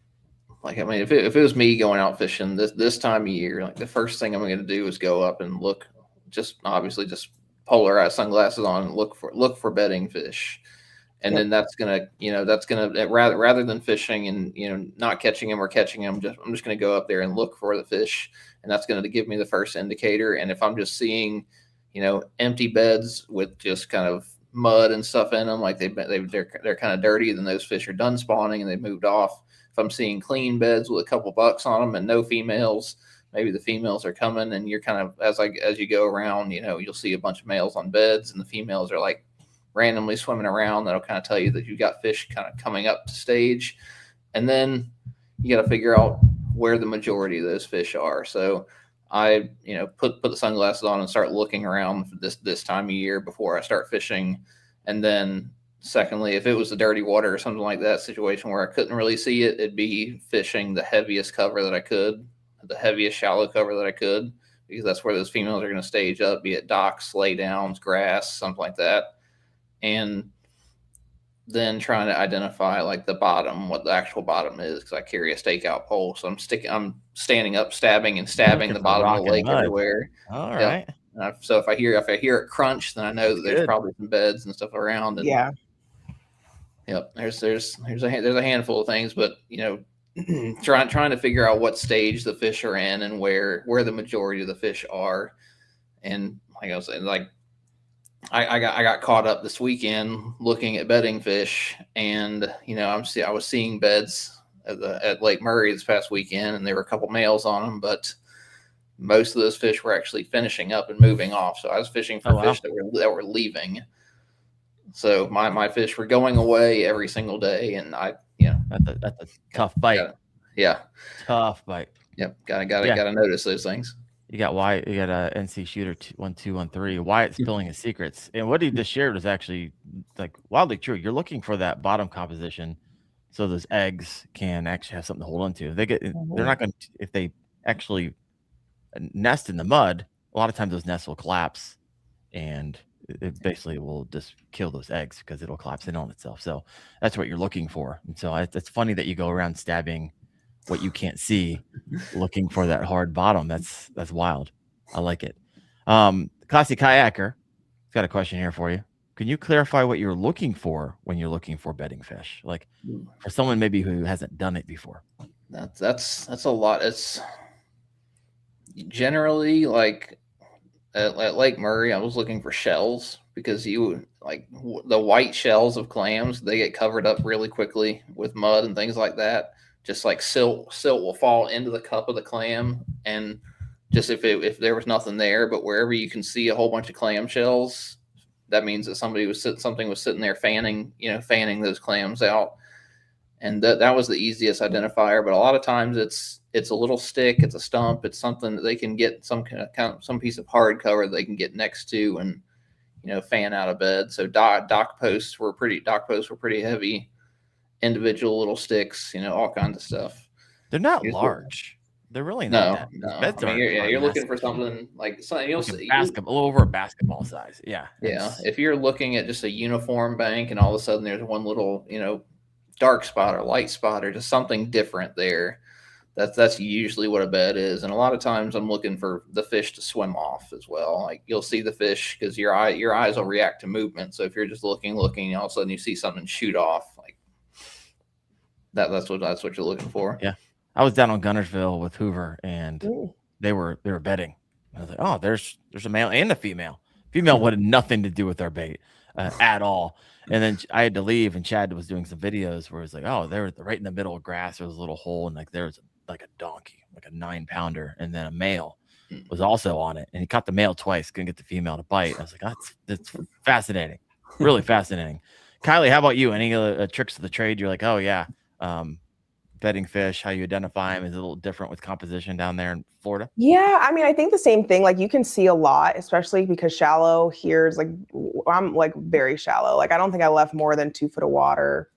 like, I mean, if it was me going out fishing this time of year, like the first thing I'm going to do is go up and look, just polarized sunglasses on and look for bedding fish. And then that's gonna rather than fishing and, you know, not catching them or catching them, I'm just gonna go up there and look for the fish, and that's gonna give me the first indicator. And if I'm just seeing, you know, empty beds with just kind of mud and stuff in them, like they're kind of dirty, then those fish are done spawning and they've moved off. If I'm seeing clean beds with a couple bucks on them and no females, maybe the females are coming, and you're kind of as you go around, you know, you'll see a bunch of males on beds and the females are like randomly swimming around. That'll kind of tell you that you've got fish kind of coming up to stage. And then you got to figure out where the majority of those fish are. So I, you know, put the sunglasses on and start looking around for this time of year before I start fishing. And then secondly, if it was a dirty water or something like that situation where I couldn't really see it, it'd be fishing the heaviest cover that I could, the heaviest shallow cover that I could, because that's where those females are going to stage up, be it docks, lay downs, grass, something like that. And then trying to identify like the bottom, what the actual bottom is, because I carry a stakeout pole. So I'm standing up, stabbing the bottom of the lake everywhere. All right. So if I hear it crunch, then I know that there's probably some beds and stuff around. And, yeah. Yep. There's a handful of things, but, you know, trying to figure out what stage the fish are in and where the majority of the fish are. And like I was saying, like, I got caught up this weekend looking at bedding fish, and I was seeing beds at Lake Murray this past weekend, and there were a couple males on them, but most of those fish were actually finishing up and moving off. So I was fishing for fish that were leaving. So my fish were going away every single day, and that's a tough bite. Tough bite. Yep, gotta notice those things. You got Wyatt. You got a NC Shooter 1213. Wyatt spilling his secrets, and what he just shared was actually like wildly true. You're looking for that bottom composition, so those eggs can actually have something to hold on to. They're not going to, if they actually nest in the mud. A lot of times those nests will collapse, and it basically will just kill those eggs because it'll collapse in on itself. So that's what you're looking for. And so it's funny that you go around stabbing what you can't see, looking for that hard bottom. That's wild. I like it. Classy Kayaker, got a question here for you. Can you clarify what you're looking for when you're looking for bedding fish? Like for someone maybe who hasn't done it before. That's a lot. It's generally like at Lake Murray, I was looking for shells because the white shells of clams, they get covered up really quickly with mud and things like that. Just like silt will fall into the cup of the clam, and just if there was nothing there, but wherever you can see a whole bunch of clam shells, that means that something was sitting there fanning those clams out. And that was the easiest identifier. But a lot of times it's a little stick, it's a stump, it's something that they can get some piece of hard cover that they can get next to and fan out of bed. So dock posts were pretty heavy, individual little sticks, all kinds of stuff. They're not large. They're really not. No. You're looking for something like something you'll see a little over a basketball size. Yeah. If you're looking at just a uniform bank and all of a sudden there's one little dark spot or light spot or just something different there, that's usually what a bed is. And a lot of times I'm looking for the fish to swim off as well. Like you'll see the fish because your eyes will react to movement. So if you're just looking, all of a sudden you see something shoot off, like that's what you're looking for. Yeah. I was down on Gunnersville with Hoover, and they were bedding. I was like, oh, there's a male and a female. Female wanted nothing to do with our bait at all. And then I had to leave, and Chad was doing some videos where it was like, oh, they were right in the middle of grass. There was a little hole, and there was like a donkey, like a 9-pounder, and then a male was also on it. And he caught the male twice, couldn't get the female to bite. I was like, that's fascinating, really fascinating. Kylee, how about you? Any tricks of the trade? You're like, oh yeah, bedding fish, how you identify them is a little different with composition down there in Florida. Yeah, I mean, I think the same thing. Like you can see a lot, especially because shallow here is I'm like very shallow. Like I don't think I left more than 2 foot of water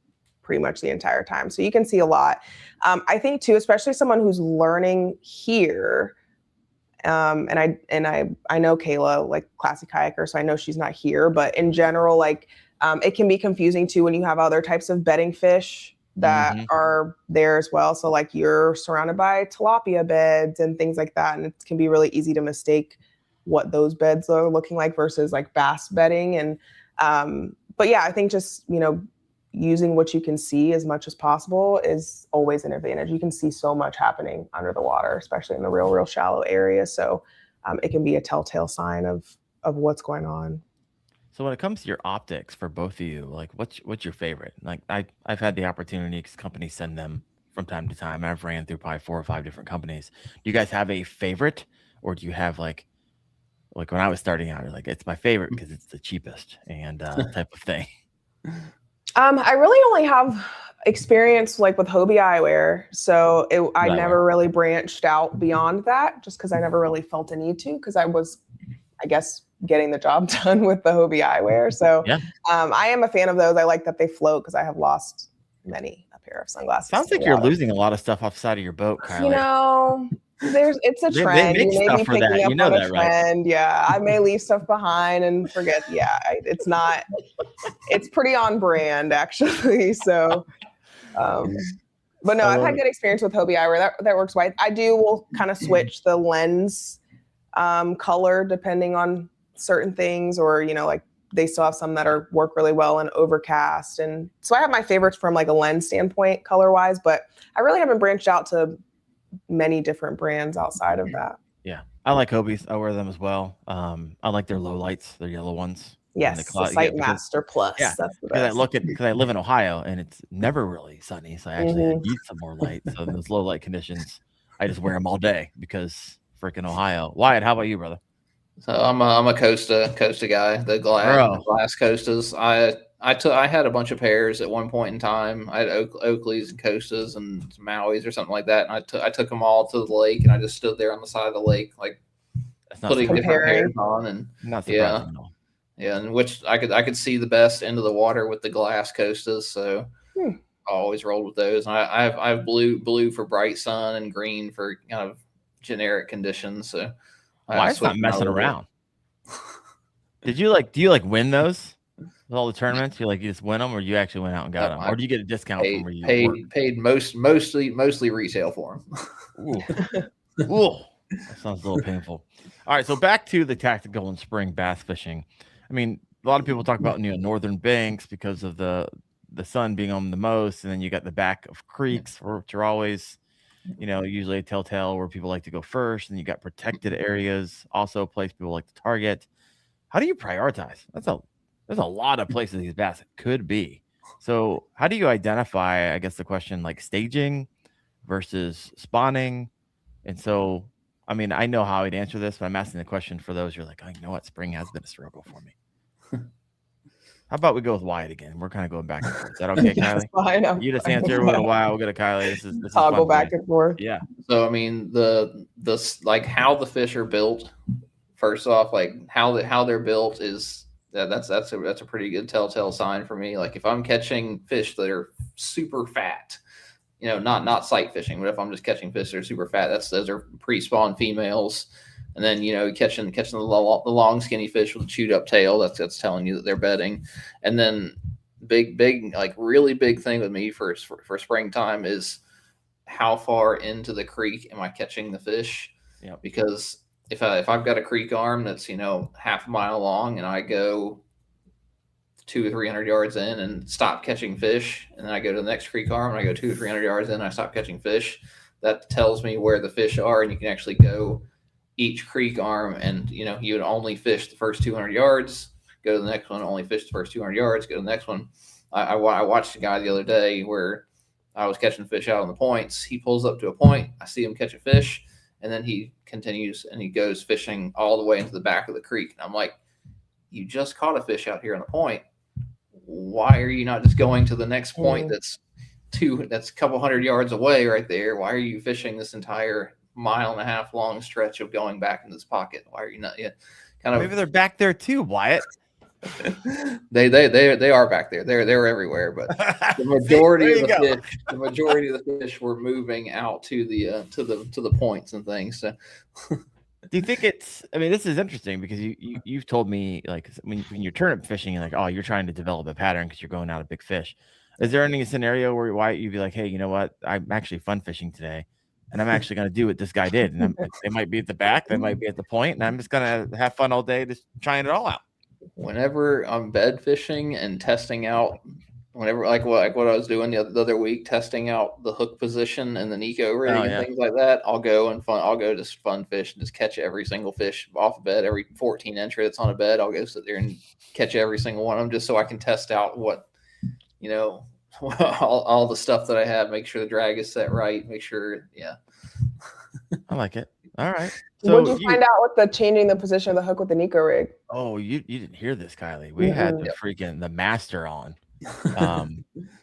pretty much the entire time. So you can see a lot. I think too, especially someone who's learning here. And I know Kayla, like classic kayaker, so I know she's not here, but in general, like it can be confusing too when you have other types of bedding fish that are there as well. So like you're surrounded by tilapia beds and things like that. And it can be really easy to mistake what those beds are looking like versus like bass bedding. And, but yeah, I think just, using what you can see as much as possible is always an advantage. You can see so much happening under the water, especially in the real shallow area. So it can be a telltale sign of what's going on. So when it comes to your optics for both of you, like what's your favorite? Like I've had the opportunity because companies send them from time to time. I've ran through probably 4 or 5 different companies. Do you guys have a favorite, or do you have like when I was starting out, like it's my favorite because it's the cheapest and type of thing? I really only have experience like with Hobie eyewear, so I never really branched out beyond that, just because I never really felt a need to, because I was, I guess, getting the job done with the Hobie eyewear. So I am a fan of those. I like that they float because I have lost many a pair of sunglasses. Sounds like you're losing a lot of stuff off the side of your boat, Kylee. It's a trend. They make stuff for that. You know that, right? Yeah, I may leave stuff behind and forget. Yeah, it's pretty on brand actually. So, but no, I've had good experience with Hobie eyewear. That works well. will kind of switch the lens color depending on certain things, or like they still have some that work really well in overcast, and so I have my favorites from like a lens standpoint color wise, but I really haven't branched out to many different brands outside of that. Yeah, I like Hobies. I wear them as well. I like their low lights, their yellow ones. Yes, the Sight Master Plus. Yeah, that's the because best. because I live in Ohio and it's never really sunny, so I actually need some more light. So in those low light conditions, I just wear them all day because freaking Ohio. Wyatt, how about you, brother? So I'm a Costa guy. The glass Costas. I had a bunch of pairs at one point in time. I had Oakleys and Costas and Mauis or something like that. And I took them all to the lake, and I just stood there on the side of the lake, like putting different pairs on, and not surprising at all. Yeah, and which I could see the best into the water with the glass Costas, so I always rolled with those. And I have blue for bright sun and green for kind of generic conditions. So why is not messing around? Do you win those with all the tournaments? You just win them, or you actually went out and got them, or do you get a discount from where you work? Paid mostly retail for them. Ooh, that sounds a little painful. All right, so back to the tactical and spring bass fishing. I mean, a lot of people talk about northern banks because of the sun being on the most, and then you got the back of creeks, which are always, usually a telltale where people like to go first, and you got protected areas, also a place people like to target. How do you prioritize? There's a lot of places these bass could be. So how do you identify, I guess the question, like staging versus spawning? And so, I mean, I know how I'd answer this, but I'm asking the question for those you're like, oh, you know what? Spring has been a struggle for me. How about we go with Wyatt again? We're kind of going back and forth. Is that okay, Kylee? Fine. You just answer. We'll go to Kylee. This is toggle back and forth. Yeah. So I mean, the like how the fish are built. First off, like how they're built is that's a pretty good telltale sign for me. Like if I'm catching fish that are super fat, not sight fishing, but if I'm just catching fish that are super fat, those are pre-spawn females. And then catching the long skinny fish with a chewed up tail, that's telling you that they're bedding. And then big like really big thing with me for springtime is how far into the creek am I catching the fish? Yeah. Because if I've got a creek arm that's half a mile long and I go 200 or 300 yards in and stop catching fish, and then I go to the next creek arm and I go 200 or 300 yards in and I stop catching fish, that tells me where the fish are, and you can actually go each creek arm and you would only fish the first 200 yards, go to the next one, only fish the first 200 yards, go to the next one. I watched a guy the other day where I was catching fish out on the points. He pulls up to a point, I see him catch a fish, and then he continues and he goes fishing all the way into the back of the creek. And I'm like, you just caught a fish out here on the point. Why are you not just going to the next point that's a couple hundred yards away right there? Why are you fishing this entire 1.5 mile long stretch of going back in this pocket? Why are you not yet? Maybe they're back there too, Wyatt. They are back there. They're everywhere, but the majority of the fish were moving out to the points and things. So do you think this is interesting because you've told me like when you're turnip fishing, you're like, oh, you're trying to develop a pattern because you're going out of big fish. Is there any scenario where Wyatt, you'd be like, hey, you know what? I'm actually fun fishing today, and I'm actually going to do what this guy did. And they might be at the back, they might be at the point, and I'm just going to have fun all day, just trying it all out. Whenever I'm bed fishing and testing out, like what I was doing the other week, testing out the hook position and the Nico rig and things like that, I'll go just fun fish and just catch every single fish off a bed, every 14-incher that's on a bed. I'll go sit there and catch every single one of them just so I can test out what, all the stuff that I have, make sure the drag is set right, make sure, I like it. All right. So what did you find out with the changing the position of the hook with the Nico rig? Oh, you didn't hear this, Kylee. We had the master on.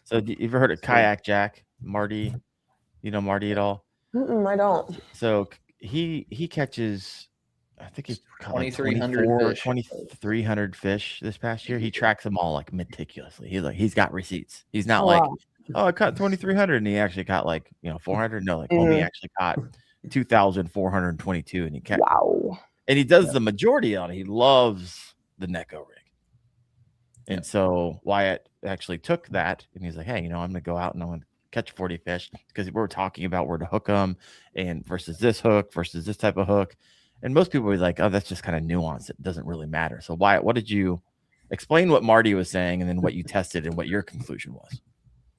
So you ever heard of Kayak Jack? Marty? You know Marty at all? I don't. So he catches, I think he's caught 2,300 fish this past year. He tracks them all like meticulously. He's got receipts. He's not I caught 2,300 and he actually caught 400. No, he actually caught 2,422 and he catch. Wow. And he does the majority on it. He loves the Neko rig. And so Wyatt actually took that and he's like, hey, I'm going to go out and I'm going to catch 40 fish because we're talking about where to hook them and versus this hook versus this type of hook. And most people were like, oh, that's just kind of nuanced. It doesn't really matter. So Wyatt, what did you explain what Marty was saying and then what you tested and what your conclusion was?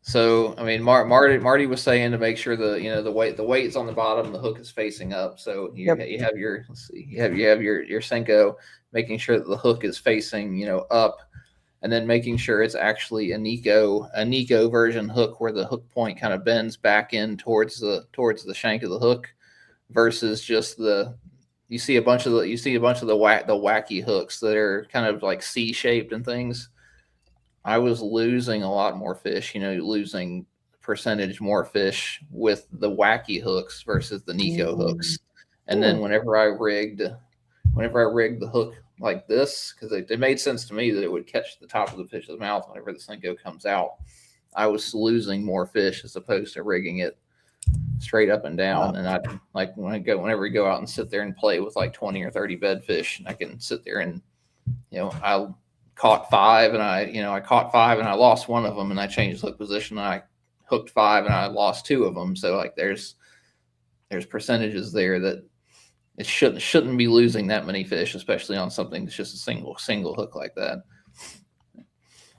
So I mean, Marty was saying to make sure the weight's on the bottom, the hook is facing up. So you have your your Senko, making sure that the hook is facing up, and then making sure it's actually a Nico version hook where the hook point kind of bends back in towards the shank of the hook, versus just you see a bunch of the wacky hooks that are kind of like C-shaped and things. I was losing a lot more fish, losing percentage more fish with the wacky hooks versus the Nico hooks. And then whenever I rigged the hook like this, because it made sense to me that it would catch the top of the fish's mouth whenever the Senko comes out, I was losing more fish as opposed to rigging it straight up and down. And I like whenever we go out and sit there and play with like 20 or 30 bedfish, and I can sit there and I caught 5 and I caught 5 and I lost one of them, and I changed hook position and I hooked 5 and I lost 2 of them. So like there's percentages there that it shouldn't be losing that many fish, especially on something that's just a single hook like that.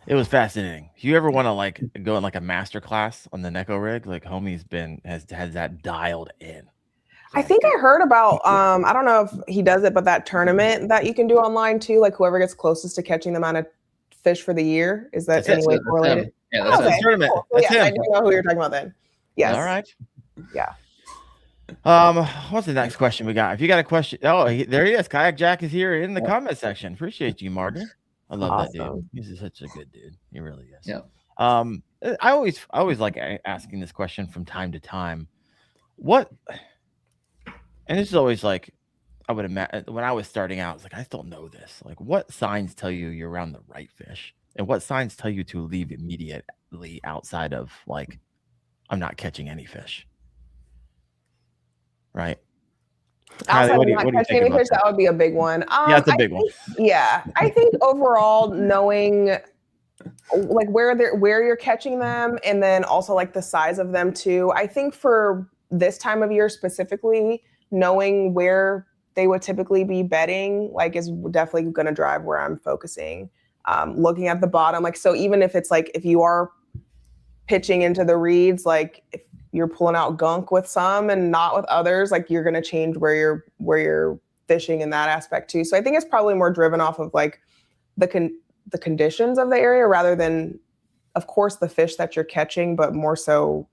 It was fascinating. If you ever want to like go in like a master class on the Neko rig, like homie's has that dialed in. I think I heard about, I don't know if he does it, but that tournament that you can do online too, like whoever gets closest to catching the amount of fish for the year. Is that any way correlated? Yeah, that's okay. Tournament. Cool. So, yeah, I do know who you're talking about then. Yes. All right. Yeah. What's the next question we got? If you got a question, there he is. Kayak Jack is here in the comment section. Appreciate you, Martin. I love that dude. He's such a good dude. He really is. Yeah. I always like asking this question from time to time. And this is always like, I would imagine when I was starting out, it's like, I still know this. Like, what signs tell you you're around the right fish? And what signs tell you to leave immediately outside of like, I'm not catching any fish? Right? Outside of not catching any fish, that would be a big one. Yeah, it's a big one. Yeah. I think overall knowing like where you're catching them, and then also like the size of them too. I think for this time of year specifically, knowing where they would typically be bedding, like, is definitely going to drive where I'm focusing. Looking at the bottom, like, so even if it's like, if you are pitching into the reeds, like if you're pulling out gunk with some and not with others, like you're going to change where you're fishing in that aspect too. So I think it's probably more driven off of like the conditions of the area rather than, of course, the fish that you're catching, but more so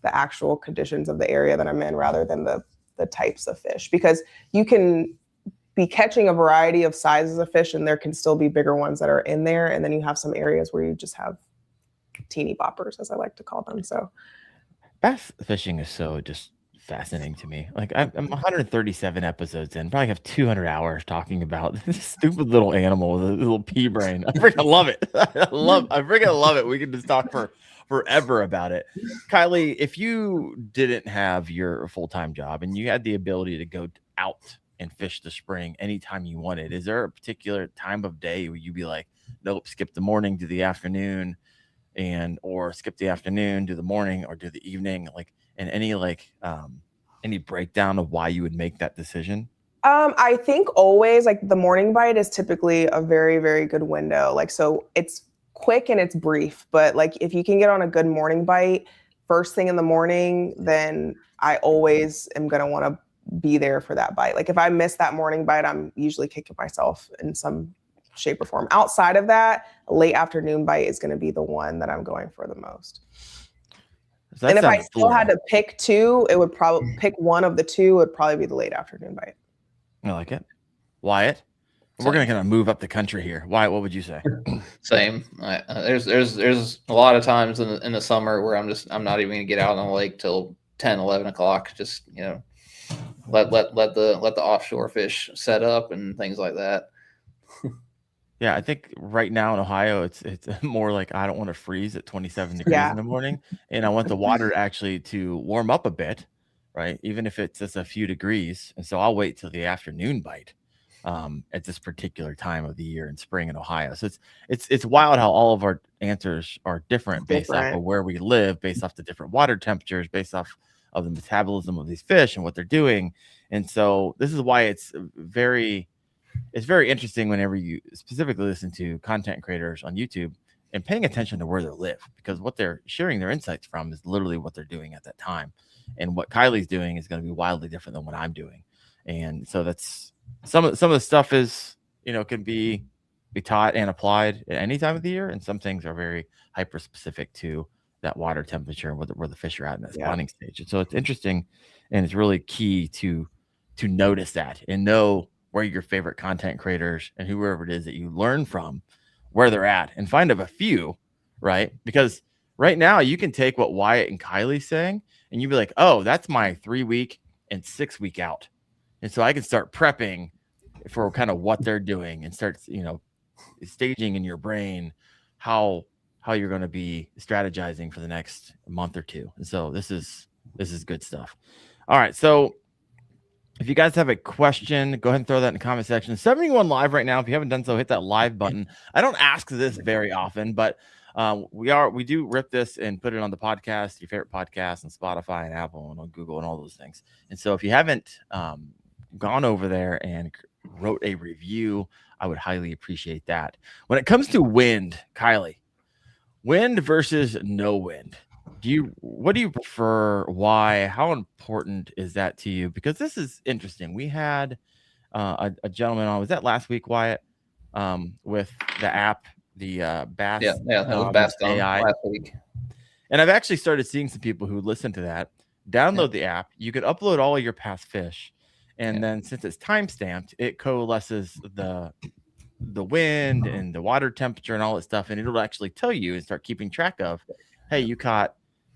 the actual conditions of the area that I'm in rather than the types of fish, because you can be catching a variety of sizes of fish and there can still be bigger ones that are in there. And then you have some areas where you just have teeny boppers, as I like to call them. So bass fishing is so just fascinating to me. Like I'm 137 episodes in, probably have 200 hours talking about this stupid little animal with a little pea brain. I freaking love it. I freaking love it. We can just talk forever about it. Kylee, if you didn't have your full-time job and you had the ability to go out and fish the spring anytime you wanted, is there a particular time of day where you'd be like, nope, skip the morning, do the afternoon, or skip the afternoon, do the morning, or do the evening? Like, and any breakdown of why you would make that decision? I think always like the morning bite is typically a very, very good window. Like, so it's quick and it's brief, but like if you can get on a good morning bite first thing in the morning, then I always am going to want to be there for that bite. Like if I miss that morning bite, I'm usually kicking myself in some shape or form. Outside of that, a late afternoon bite is going to be the one that I'm going for the most. And if I still had to pick two, it would probably pick one of the two, would probably be the late afternoon bite. I like it. Wyatt? We're going to move up the country here. Wyatt, what would you say? Same. There's a lot of times in the summer where I'm not even going to get out on the lake till 10, 11 o'clock. Just, let the offshore fish set up and things like that. Yeah, I think right now in Ohio, it's more like I don't want to freeze at 27 degrees in the morning, and I want the water actually to warm up a bit, right? Even if it's just a few degrees. And so I'll wait till the afternoon bite at this particular time of the year in spring in Ohio. So it's wild how all of our answers are different based off of where we live, based off the different water temperatures, based off of the metabolism of these fish and what they're doing. And so this is why it's very interesting whenever you specifically listen to content creators on YouTube and paying attention to where they live, because what they're sharing their insights from is literally what they're doing at that time. And what Kylie's doing is going to be wildly different than what I'm doing. And so that's some of the stuff is, can be taught and applied at any time of the year. And some things are very hyper specific to that water temperature and where the fish are at in that spawning stage. And so it's interesting, and it's really key to notice that and know where your favorite content creators and whoever it is that you learn from, where they're at, and find a few, right? Because right now you can take what Wyatt and Kylie's saying and you'd be like, oh, that's my 3 week and 6 week out. And so I can start prepping for kind of what they're doing and start, staging in your brain how you're going to be strategizing for the next month or two. And so this is good stuff. All right. So if you guys have a question, go ahead and throw that in the comment section. 71 live right now. If you haven't done so, hit that live button. I don't ask this very often, but we do rip this and put it on the podcast, your favorite podcast, and Spotify and Apple and on Google and all those things. And so if you haven't gone over there and wrote a review, I would highly appreciate that. When it comes to wind, Kylee, wind versus no wind, what do you prefer? Why? How important is that to you? Because this is interesting. We had a gentleman on, was that last week, Wyatt, with the app, the Bass. Yeah, that was Bass AI last week. And I've actually started seeing some people who listen to that download the app. You could upload all of your past fish, and then since it's time stamped, it coalesces the wind and the water temperature and all that stuff, and it'll actually tell you and start keeping track of, hey, you caught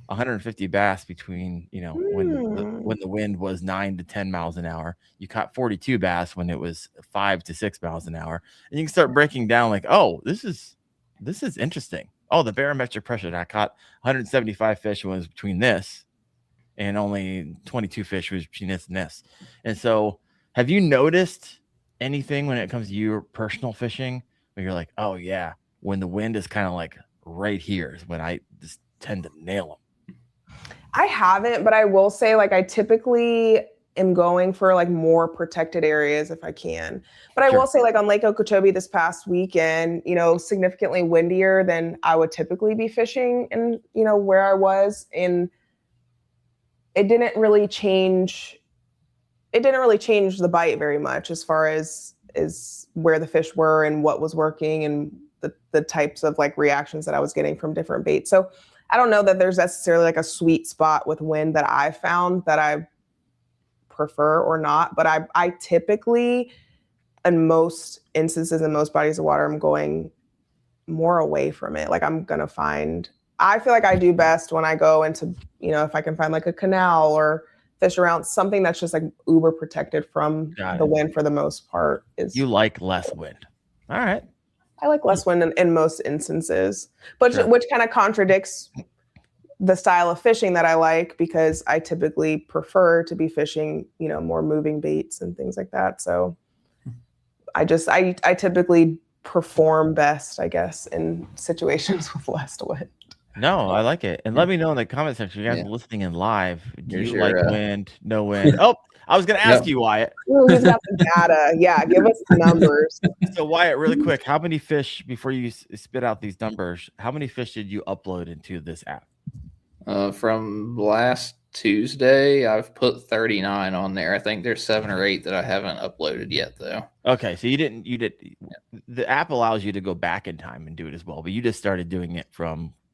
150 bass between when the wind was 9 to 10 miles an hour. You caught 42 bass when it was 5 to 6 miles an hour, and you can start breaking down like, oh, this is interesting. Oh, the barometric pressure that I caught 175 fish was between this, and only 22 fish was between this and this. And so, have you noticed anything when it comes to your personal fishing where you're like, oh yeah, when the wind is kind of like right here is when I just tend to nail them? I haven't, but I will say, like, I typically am going for like more protected areas if I can. But I will say, like, on Lake Okeechobee this past weekend, significantly windier than I would typically be fishing in, where I was. And it didn't really change the bite very much as far as where the fish were and what was working and the types of like reactions that I was getting from different baits. So I don't know that there's necessarily like a sweet spot with wind that I found that I prefer or not, but I typically, in most instances, in most bodies of water, I'm going more away from it. Like I feel like I do best when I go into, if I can find like a canal or fish around something that's just like uber protected from the wind for the most part. You like less wind. All right. I like less wind in most instances, but which kind of contradicts the style of fishing that I like, because I typically prefer to be fishing, more moving baits and things like that. So I typically perform best, I guess, in situations with less wind. No, I like it. And let me know in the comment section, you guys listening in live, do you like wind, no wind? Oh, I was going to ask you, Wyatt. Ooh, he's got the data. Yeah, give us the numbers. So, Wyatt, really quick, how many fish, before you spit out these numbers, how many fish did you upload into this app? From last Tuesday, I've put 39 on there. I think there's 7 or 8 that I haven't uploaded yet, though. Okay, so you did. The app allows you to go back in time and do it as well, but you just started doing it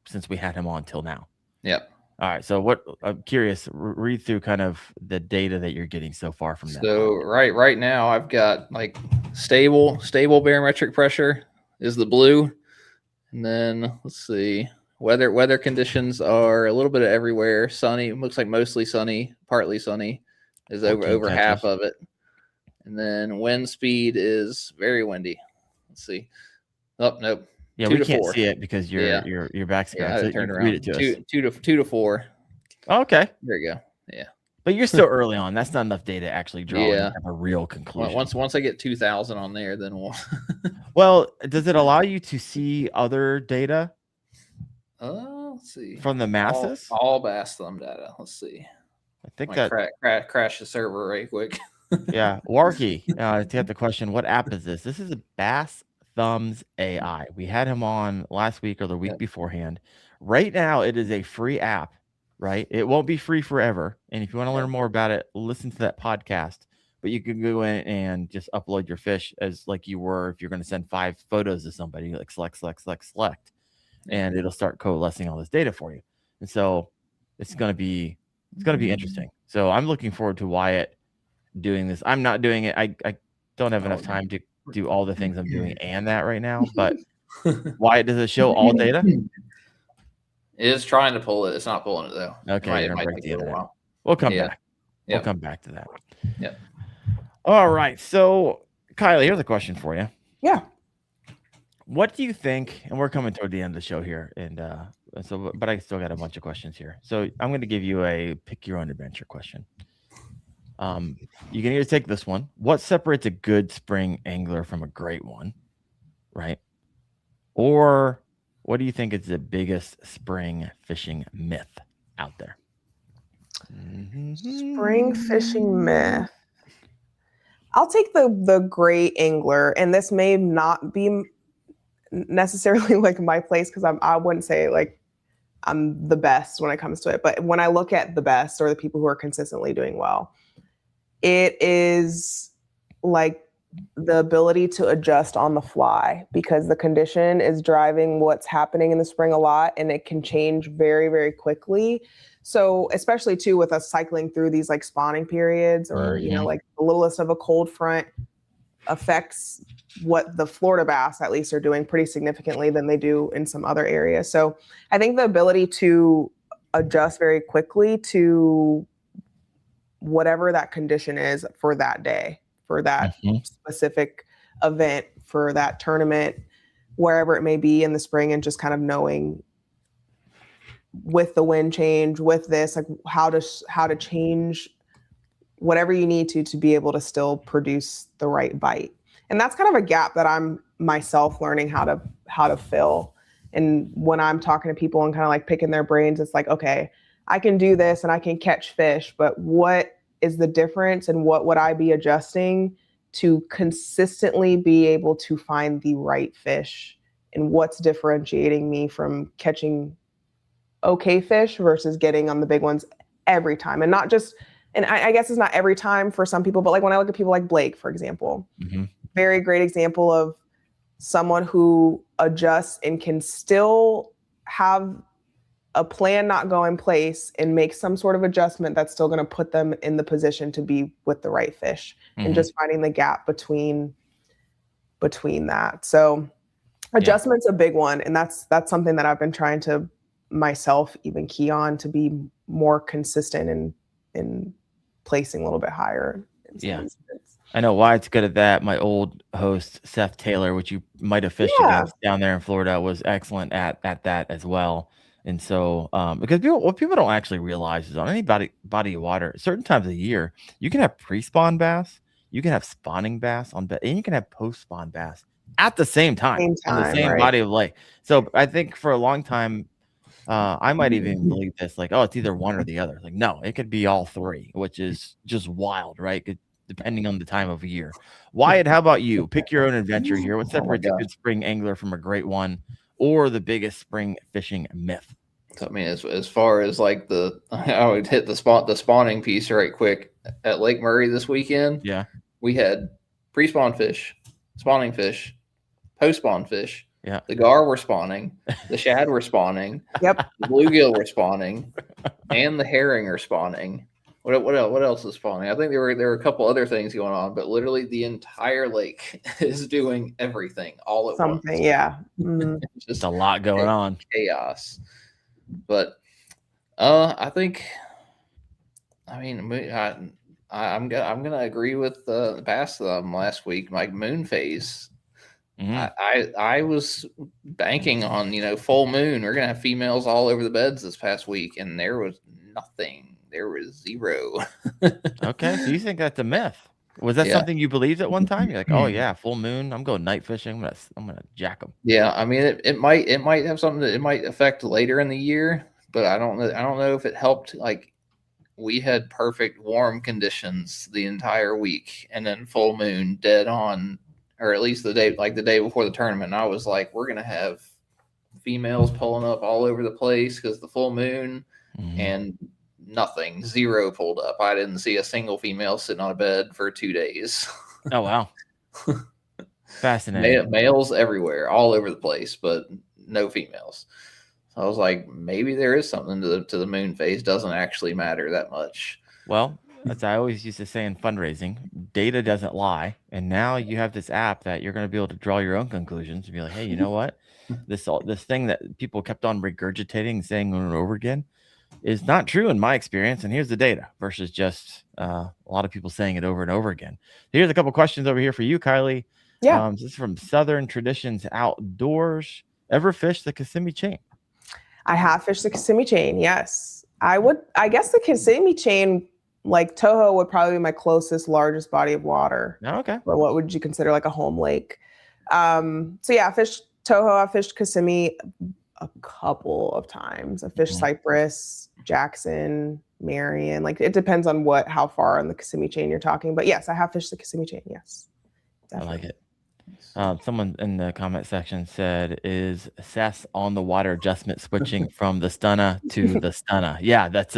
since we had him on till now. Yep. All right. So what I'm curious, read through kind of the data that you're getting so far from that. So right now I've got like stable barometric pressure is the blue. And then let's see, weather conditions are a little bit of everywhere. Sunny, it looks like mostly sunny, partly sunny is over half of it. And then wind speed is very windy. Let's see. Oh, nope. Yeah, we can't see it because your back's so turn around. Read it to us. 2 to 4. Okay. There you go. Yeah. But you're still early on. That's not enough data to actually draw a real conclusion. Once I get 2,000 on there, then we'll. Well, does it allow you to see other data? Let's see. From the masses? All bass thumb data. Let's see. I think crash the server right quick. Yeah. Warky, to get the question, what app is this? This is a Bass Thumbs AI. We had him on last week or the week beforehand. Right now, it is a free app, right? It won't be free forever. And if you want to learn more about it, listen to that podcast. But you can go in and just upload your fish as like you were if you're going to send 5 photos to somebody, like select, and it'll start coalescing all this data for you. And so it's going to be interesting. So I'm looking forward to Wyatt doing this. I'm not doing it. I don't have enough time to do all the things I'm doing and that right now. But Wyatt, does it show all data? It is trying to pull it. It's not pulling it though. Okay, it might break take the a internet. while. We'll come Yeah. back. Yeah. We'll come back to that. Yeah. All right. So, Kylie, here's a question for you. Yeah. What do you think? And we're coming toward the end of the show here, and but I still got a bunch of questions here. So I'm going to give you a pick your own adventure question. You can either take this one. What separates a good spring angler from a great one, right? Or what do you think is the biggest spring fishing myth out there? Spring fishing myth. I'll take the great angler, and this may not be necessarily like my place because I wouldn't say like I'm the best when it comes to it. But when I look at the best or the people who are consistently doing well, it is like the ability to adjust on the fly because the condition is driving what's happening in the spring a lot, and it can change very, very quickly. So especially too with us cycling through these like spawning periods or, you know, like the littlest of a cold front affects what the Florida bass at least are doing pretty significantly than they do in some other areas. So I think the ability to adjust very quickly to whatever that condition is for that day, for that specific event, for that tournament, wherever it may be in the spring, and just kind of knowing with the wind change, with this, like how to change whatever you need to be able to still produce the right bite. And that's kind of a gap that I'm myself learning how to fill. And when I'm talking to people and kind of like picking their brains, it's like, okay, I can do this and I can catch fish, but what is the difference and what would I be adjusting to consistently be able to find the right fish, and what's differentiating me from catching okay fish versus getting on the big ones every time. And not just, and I guess it's not every time for some people, but like when I look at people like Blake, for example, very great example of someone who adjusts and can still have a plan not go in place and make some sort of adjustment that's still going to put them in the position to be with the right fish, and just finding the gap between that. So adjustment's a big one. And that's something that I've been trying to myself even key on to be more consistent in placing a little bit higher. I know Wyatt's good at that. My old host, Seth Taylor, which you might have fished against down there in Florida, was excellent at that as well. And so, because what people don't actually realize is on any body of water, certain times of the year, you can have pre-spawn bass, you can have spawning bass and you can have post-spawn bass at the same time on the same body of lake. So I think for a long time, I might even believe this, like, oh, it's either one or the other. Like, no, it could be all three, which is just wild, right? Depending on the time of year. Wyatt, how about you? Pick your own adventure here. What separates a good spring angler from a great one, or the biggest spring fishing myth? So, I mean, as far as like I would hit the spawning piece right quick at Lake Murray this weekend. Yeah, we had pre-spawn fish, spawning fish, post-spawn fish. Yeah, the gar were spawning, the shad were spawning, the bluegill were spawning, and the herring are spawning. What else is spawning? I think there were a couple other things going on, but literally the entire lake is doing everything all at once. Yeah. It's just a lot going on. Chaos. But I think, I mean, I'm gonna agree with the bass last week. Like moon phase. I was banking on full moon. We're gonna have females all over the beds this past week, and there was nothing. There was zero. Okay, so you think that's a myth? Was that something you believed at one time? You're like, oh yeah, full moon. I'm going night fishing. I'm gonna jack them. Yeah, I mean, it might have something that it might affect later in the year, but I don't know if it helped. Like, we had perfect warm conditions the entire week, and then full moon dead on or at least the day before the tournament. And I was like, we're gonna have females pulling up all over the place because the full moon, and nothing, zero pulled up. I didn't see a single female sitting on a bed for 2 days. Oh wow, fascinating. Males everywhere, all over the place, but no females. So I was like, maybe there is something to the moon phase. Doesn't actually matter that much. Well, as I always used to say in fundraising, data doesn't lie. And now you have this app that you're going to be able to draw your own conclusions and be like, hey, you know what? This thing that people kept on regurgitating and saying over and over again is not true in my experience. And here's the data versus just a lot of people saying it over and over again. Here's a couple questions over here for you, Kylee. Yeah. This is from Southern Traditions Outdoors. Ever fished the Kissimmee chain? I have fished the Kissimmee chain. Yes, I guess the Kissimmee chain, like Toho, would probably be my closest, largest body of water. Oh, okay. Or what would you consider like a home lake? So yeah, I fished Toho. I fished Kissimmee a couple of times. I fished Cypress, Jackson, Marion. Like it depends on how far on the Kissimmee chain you're talking. But yes, I have fished the Kissimmee chain. Yes, definitely. I like it. Someone in the comment section said, is Seth on the water adjustment switching from the stunner to the stunner? Yeah, that's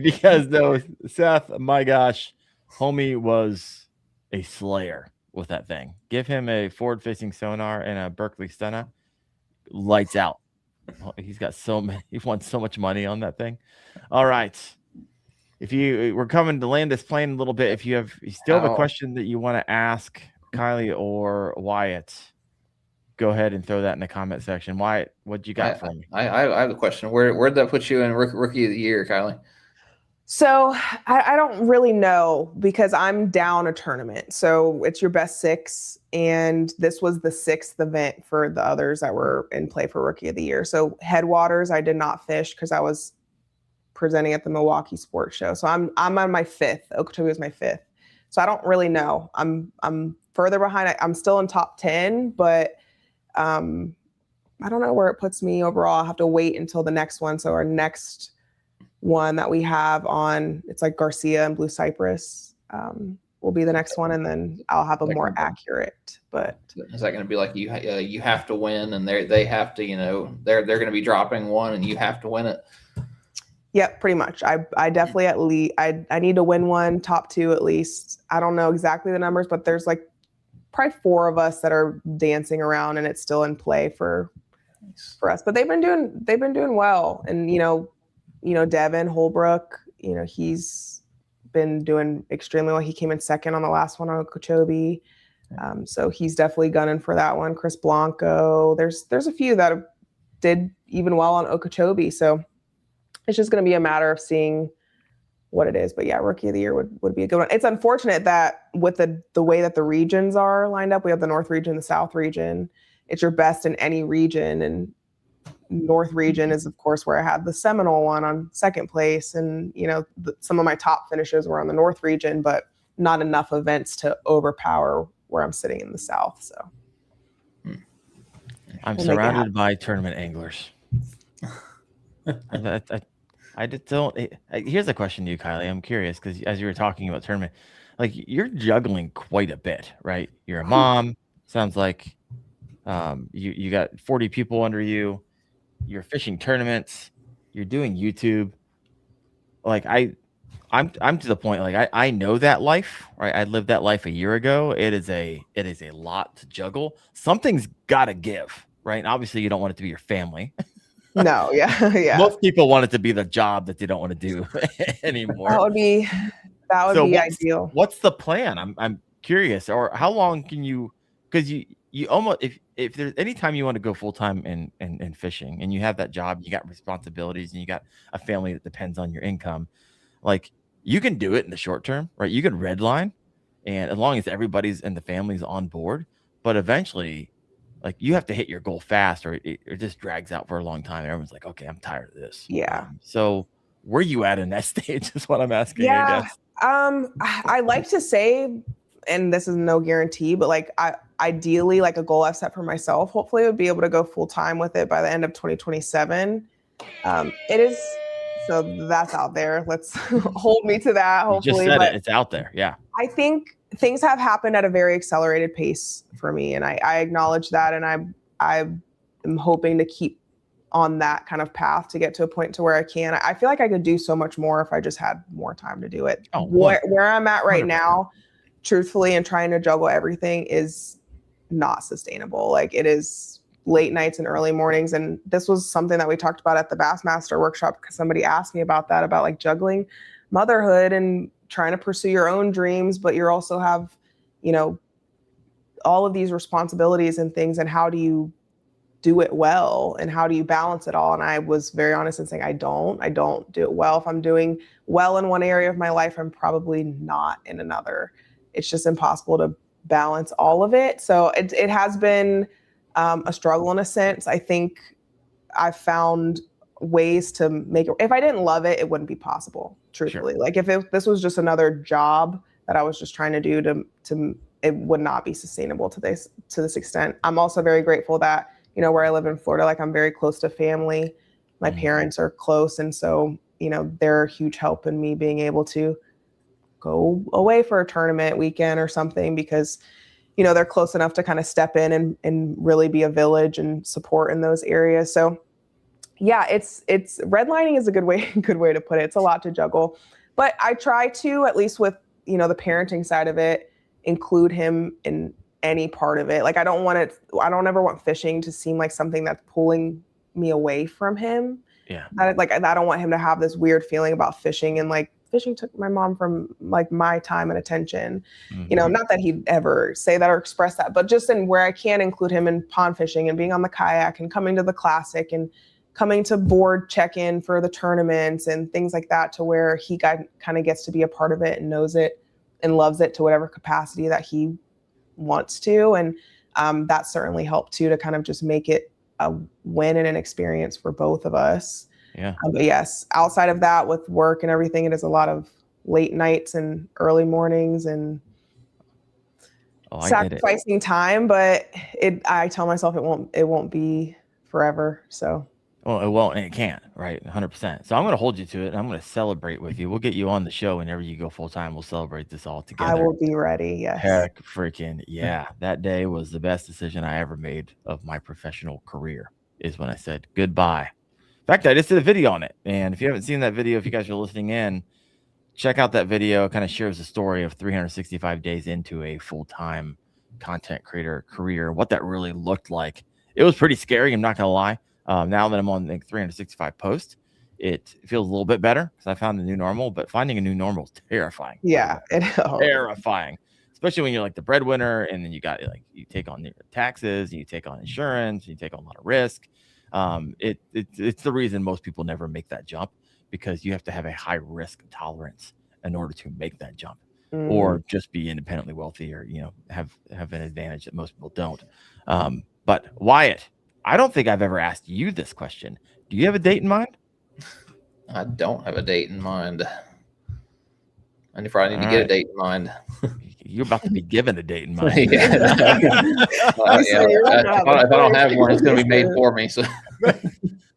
because though Seth, my gosh, homie was a slayer with that thing. Give him a forward facing sonar and a Berkeley stunner, lights out. He's got he wants so much money on that thing. All right. We're coming to land this plane a little bit. If you still have a question that you want to ask Kylee or Wyatt, go ahead and throw that in the comment section. Wyatt, what you got for me? I have a question. Where'd that put you in rookie of the year, Kylee? So I don't really know because I'm down a tournament. So it's your best 6. And this was the 6th event for the others that were in play for rookie of the year. So Headwaters, I did not fish because I was presenting at the Milwaukee Sports Show. So I'm on my 5th. Okeechobee is my 5th. So I don't really know. I'm further behind. I'm still in top 10, but I don't know where it puts me overall. I'll have to wait until the next one. So our next one that we have on, it's like Garcia and Blue Cypress will be the next one. And then I'll have a more accurate, but. Is that going to be like you have to win and they have to, they're going to be dropping one and you have to win it? Yep, pretty much. I definitely at least I need to win one, top 2 at least. I don't know exactly the numbers, but there's like probably 4 of us that are dancing around and it's still in play for us. But they've been doing well. And Devin Holbrook, he's been doing extremely well. He came in 2nd on the last one on Okeechobee. So he's definitely gunning for that one. Chris Blanco. There's a few that did even well on Okeechobee. So it's just going to be a matter of seeing what it is. But yeah, rookie of the year would be a good one. It's unfortunate that with the way that the regions are lined up, we have the North region, the South region. It's your best in any region. And North region is, of course, where I had the Seminole one on 2nd place. And, some of my top finishes were on the North region, but not enough events to overpower where I'm sitting in the South. So I'm surrounded by tournament anglers. I just don't. Here's a question to you, Kylee. I'm curious because as you were talking about tournament, like you're juggling quite a bit, right? You're a mom. Sounds like you got 40 people under you. You're fishing tournaments. You're doing YouTube. Like I'm to the point. Like I know that life, right? I lived that life a year ago. It is a lot to juggle. Something's got to give, right? And obviously, you don't want it to be your family. No, yeah. Most people want it to be the job that they don't want to do anymore. That would be ideal. What's the plan? I'm curious. Or how long can you? Because you almost if there's any time you want to go full time in fishing and you have that job, you got responsibilities and you got a family that depends on your income, like you can do it in the short term, right? You can redline, and as long as everybody's in the family's on board, but eventually. Like you have to hit your goal fast or it just drags out for a long time. Everyone's like, okay, I'm tired of this. Yeah. So where you at in that stage is what I'm asking. Yeah. I guess. I like to say, and this is no guarantee, but like ideally like a goal I've set for myself, hopefully I would be able to go full time with it by the end of 2027. It is. So that's out there. Let's hold me to that. Hopefully. You just said it. It's out there. Yeah. I think things have happened at a very accelerated pace for me. And I acknowledge that. And I am hoping to keep on that kind of path to get to a point to where I can. I feel like I could do so much more if I just had more time to do it. Where I'm at right 100%. Now, truthfully, and trying to juggle everything is not sustainable. Like, it is late nights and early mornings. And this was something that we talked about at the Bassmaster workshop, because somebody asked me about that, about like juggling motherhood and trying to pursue your own dreams, but you also have, you know, all of these responsibilities and things, and how do you do it well, and how do you balance it all? And I was very honest in saying I don't do it well. If I'm doing well in one area of my life, I'm probably not in another. It's just impossible to balance all of it. So it has been a struggle in a sense. I think I've found ways to make it. If I didn't love it, it wouldn't be possible, truthfully. Sure. Like, if this was just another job that I was just trying to do to it would not be sustainable to this extent. I'm also very grateful that, you know, where I live in Florida, like, I'm very close to family. My parents are close. And so, you know, they're a huge help in me being able to go away for a tournament weekend or something, because, you know, they're close enough to kind of step in and really be a village and support in those areas. So yeah, it's redlining is a good way to put it. It's a lot to juggle, but I try to, at least with, you know, the parenting side of it, include him in any part of it. Like, I don't ever want fishing to seem like something that's pulling me away from him. Yeah. I don't want him to have this weird feeling about fishing, and like, fishing took my mom from like my time and attention. You know, not that he'd ever say that or express that, but just in where I can include him in pond fishing and being on the kayak and coming to the classic and coming to board check-in for the tournaments and things like that, to where he kind of gets to be a part of it and knows it and loves it to whatever capacity that he wants to. And that certainly helped too, to kind of just make it a win and an experience for both of us. Yeah. But yes, outside of that, with work and everything, it is a lot of late nights and early mornings and sacrificing time. But I tell myself it won't be forever. So. Well, it won't, and it can't, right? 100%. So I'm going to hold you to it, and I'm going to celebrate with you. We'll get you on the show whenever you go full time. We'll celebrate this all together. I will be ready. Yes. Heck, freaking yeah! That day was the best decision I ever made of my professional career. Is when I said goodbye. In fact, I just did a video on it, and if you haven't seen that video, if you guys are listening in, check out that video. It kind of shares the story of 365 days into a full-time content creator career, what that really looked like. It was pretty scary. I'm not going to lie. Now that I'm on 365 posts, it feels a little bit better because I found the new normal, but finding a new normal is terrifying. Yeah. Terrifying, especially when you're like the breadwinner, and then you got like, you take on your taxes, and you take on insurance, and you take on a lot of risk. It's the reason most people never make that jump, because you have to have a high risk tolerance in order to make that jump, or just be independently wealthy, or, you know, have an advantage that most people don't. But Wyatt, I don't think I've ever asked you this question. Do you have a date in mind? I don't have a date in mind. I probably need to get a date in mind. You're about to be given a date in mind. If I don't have one, it's going to be made for me. So,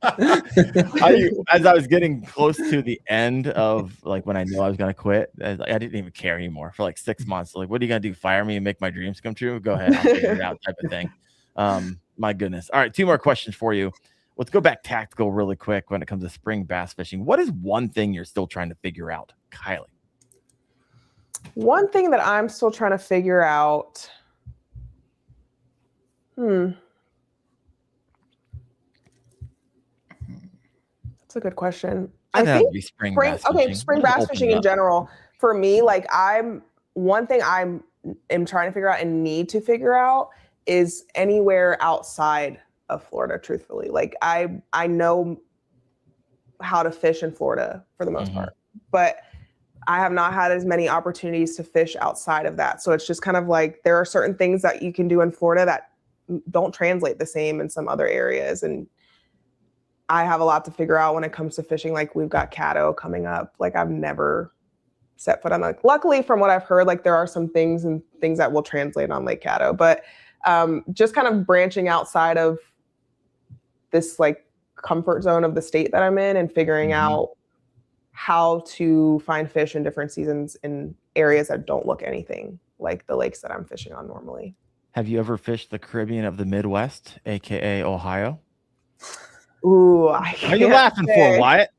as I was getting close to the end of like when I knew I was going to quit, I didn't even care anymore for like 6 months. Like, what are you going to do? Fire me and make my dreams come true? Go ahead, I'll figure it out, type of thing. My goodness. All right, 2 more questions for you. Let's go back tactical really quick when it comes to spring bass fishing. What is one thing you're still trying to figure out, Kylee? One thing that I'm still trying to figure out. That's a good question. I think spring bass fishing in general. For me, like, one thing I'm trying to figure out and need to figure out is anywhere outside of Florida, truthfully. Like, I know how to fish in Florida for the most part, but I have not had as many opportunities to fish outside of that. So it's just kind of like, there are certain things that you can do in Florida that don't translate the same in some other areas. And I have a lot to figure out when it comes to fishing. Like, we've got Caddo coming up. Like, I've never set foot on, like, luckily from what I've heard, like, there are some things that will translate on Lake Caddo, but just kind of branching outside of this like comfort zone of the state that I'm in and figuring out how to find fish in different seasons in areas that don't look anything like the lakes that I'm fishing on normally. Have you ever fished the Caribbean of the Midwest, aka Ohio? Ooh, What are you laughing for, Wyatt?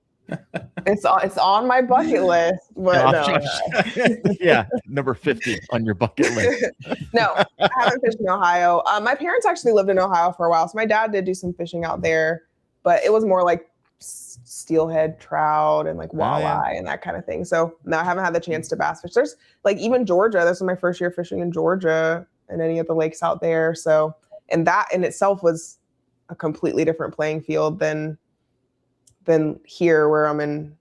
It's on my bucket list, but no. Yeah, number 50 on your bucket list. No, I haven't fished in Ohio. My parents actually lived in Ohio for a while, so my dad did do some fishing out there, but it was more like steelhead trout and like walleye and that kind of thing. So no, I haven't had the chance to bass fish. There's like even Georgia. This was my first year fishing in Georgia and any of the lakes out there. So, and that in itself was a completely different playing field than here where I'm in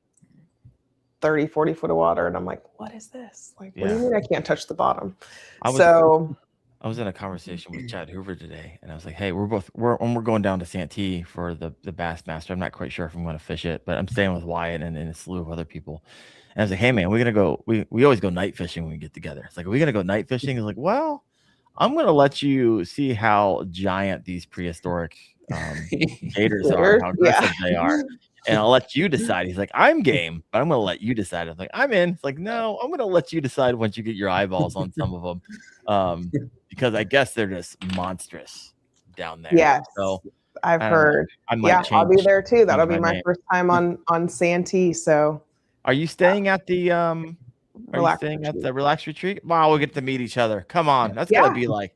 30, 40 foot of water. And I'm like, what is this? Like, what do you mean I can't touch the bottom? I was in a conversation with Chad Hoover today, and I was like, hey, we're going down to Santee for the Bassmaster. I'm not quite sure if I'm going to fish it, but I'm staying with Wyatt and a slew of other people. And I was like, hey, man, we're going to go. We always go night fishing when we get together. It's like, are we going to go night fishing? He's like, well, I'm going to let you see how giant these prehistoric gators are, how aggressive they are. And I'll let you decide. He's like, I'm game, but I'm going to let you decide. I'm like, I'm in. It's like, no, I'm going to let you decide once you get your eyeballs on some of them. Because I guess they're just monstrous down there. Yeah. So I've heard. I'll be there too. That'll be my first time on Santee. So are you staying at the relax retreat? Wow, we'll get to meet each other. Come on. That's gotta be like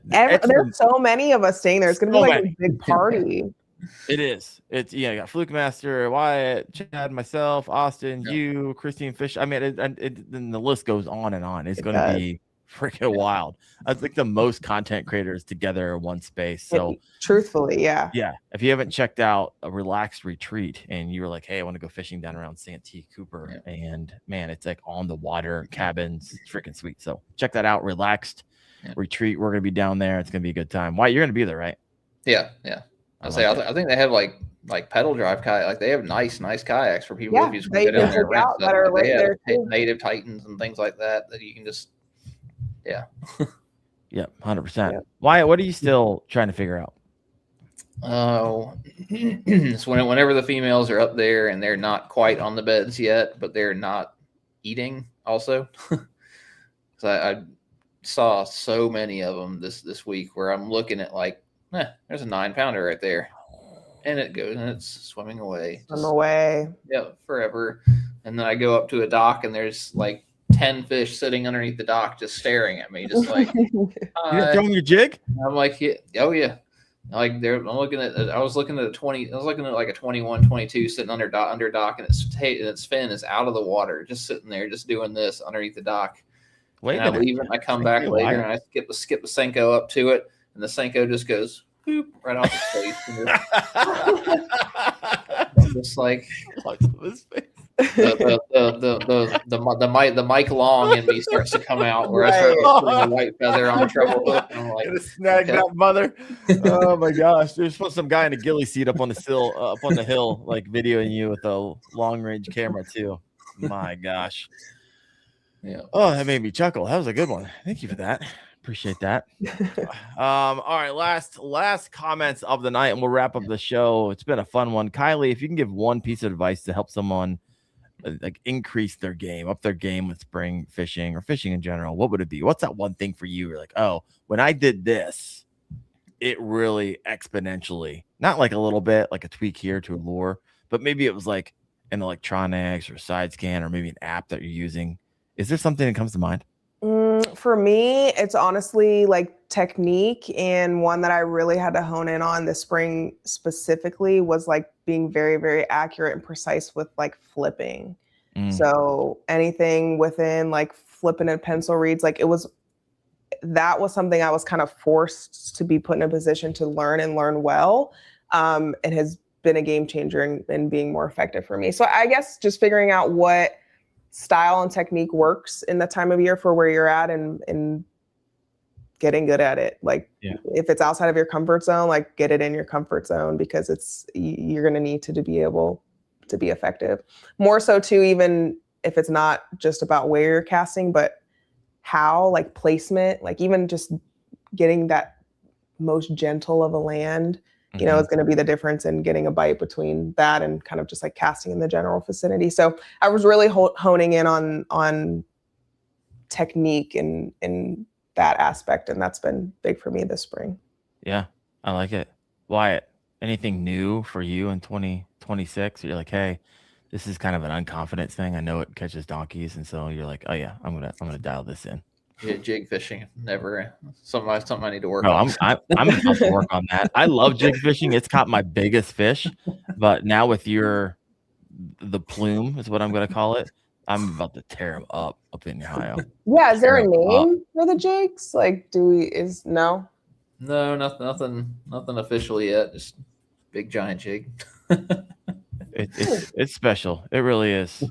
there's so many of us staying there. It's gonna be like a big party. It is. It's you got Fluke Master, Wyatt, Chad, myself, Austin, you, Christine Fish. I mean, then the list goes on and on. It's going to be freaking wild. I think the most content creators together in one space. So truthfully, yeah. If you haven't checked out a relaxed retreat and you were like, hey, I want to go fishing down around Santee Cooper, and man, it's like on the water cabins. It's freaking sweet. So check that out. Relaxed retreat. We're going to be down there. It's going to be a good time. Wyatt, you're going to be there, right? Yeah. I think they have like pedal drive kayak. Like they have nice kayaks for people if you just want to go down there and rent stuff. They have native Titans and things like that you can just Yep, 100%. Wyatt, what are you still trying to figure out? It's whenever the females are up there and they're not quite on the beds yet, but they're not eating also. So I saw so many of them this week where I'm looking at like, there's a 9-pounder right there. And it goes and it's swimming away. Forever. And then I go up to a dock and there's like 10 fish sitting underneath the dock just staring at me, just like you didn't throw me a jig? I'm like, yeah. Like I was looking at a 20, I was looking at like a 21, 22 sitting under dock and its fin is out of the water, just sitting there, just doing this underneath the dock. Wait, I leave it, I come back later and I skip the Senko up to it. And the Senko just goes boop, right off his face. Just like the Mike Long in me starts to come out where I start putting a white feather on the treble hook. And I'm like, snag that mother. Oh my gosh. There's some guy in a ghillie seat up on the hill, like videoing you with a long range camera too. My gosh. Yeah. Oh, that made me chuckle. That was a good one. Thank you for that. Appreciate that. All right, last comments of the night, and we'll wrap up the show. It's been a fun one. Kylee, if you can give one piece of advice to help someone like increase their game, up their game with spring fishing or fishing in general, what would it be? What's that one thing for you? You're like, oh, when I did this, it really exponentially, not like a little bit, like a tweak here to a lure, but maybe it was like an electronics or side scan or maybe an app that you're using. Is there something that comes to mind? For me, it's honestly like technique, and one that I really had to hone in on this spring specifically was like being very, very accurate and precise with like flipping. So anything within like flipping and pencil reads, like that was something I was kind of forced to be put in a position to learn and learn well. It has been a game changer in being more effective for me. So I guess just figuring out what style and technique works in the time of year for where you're at and getting good at it. Like if it's outside of your comfort zone, like get it in your comfort zone, because you're going to need to be able to be effective. More so too, even if it's not just about where you're casting, but how, like placement, like even just getting that most gentle of a land you know, is going to be the difference in getting a bite between that and kind of just like casting in the general vicinity. So I was really honing in on technique in that aspect, and that's been big for me this spring. Yeah, I like it. Wyatt, anything new for you in 2026? You're like, hey, this is kind of an unconfidence thing. I know it catches donkeys, and so you're like, oh yeah, I'm gonna dial this in. Yeah, jig fishing, never something I need to work No, on. I'm about to work on that. I love jig fishing. It's caught my biggest fish, but now with the plume is what I'm gonna call it. I'm about to tear them up in Ohio. Yeah, is there a name for the jigs? Like, no? No, nothing officially yet. Just big giant jig. It's special. It really is.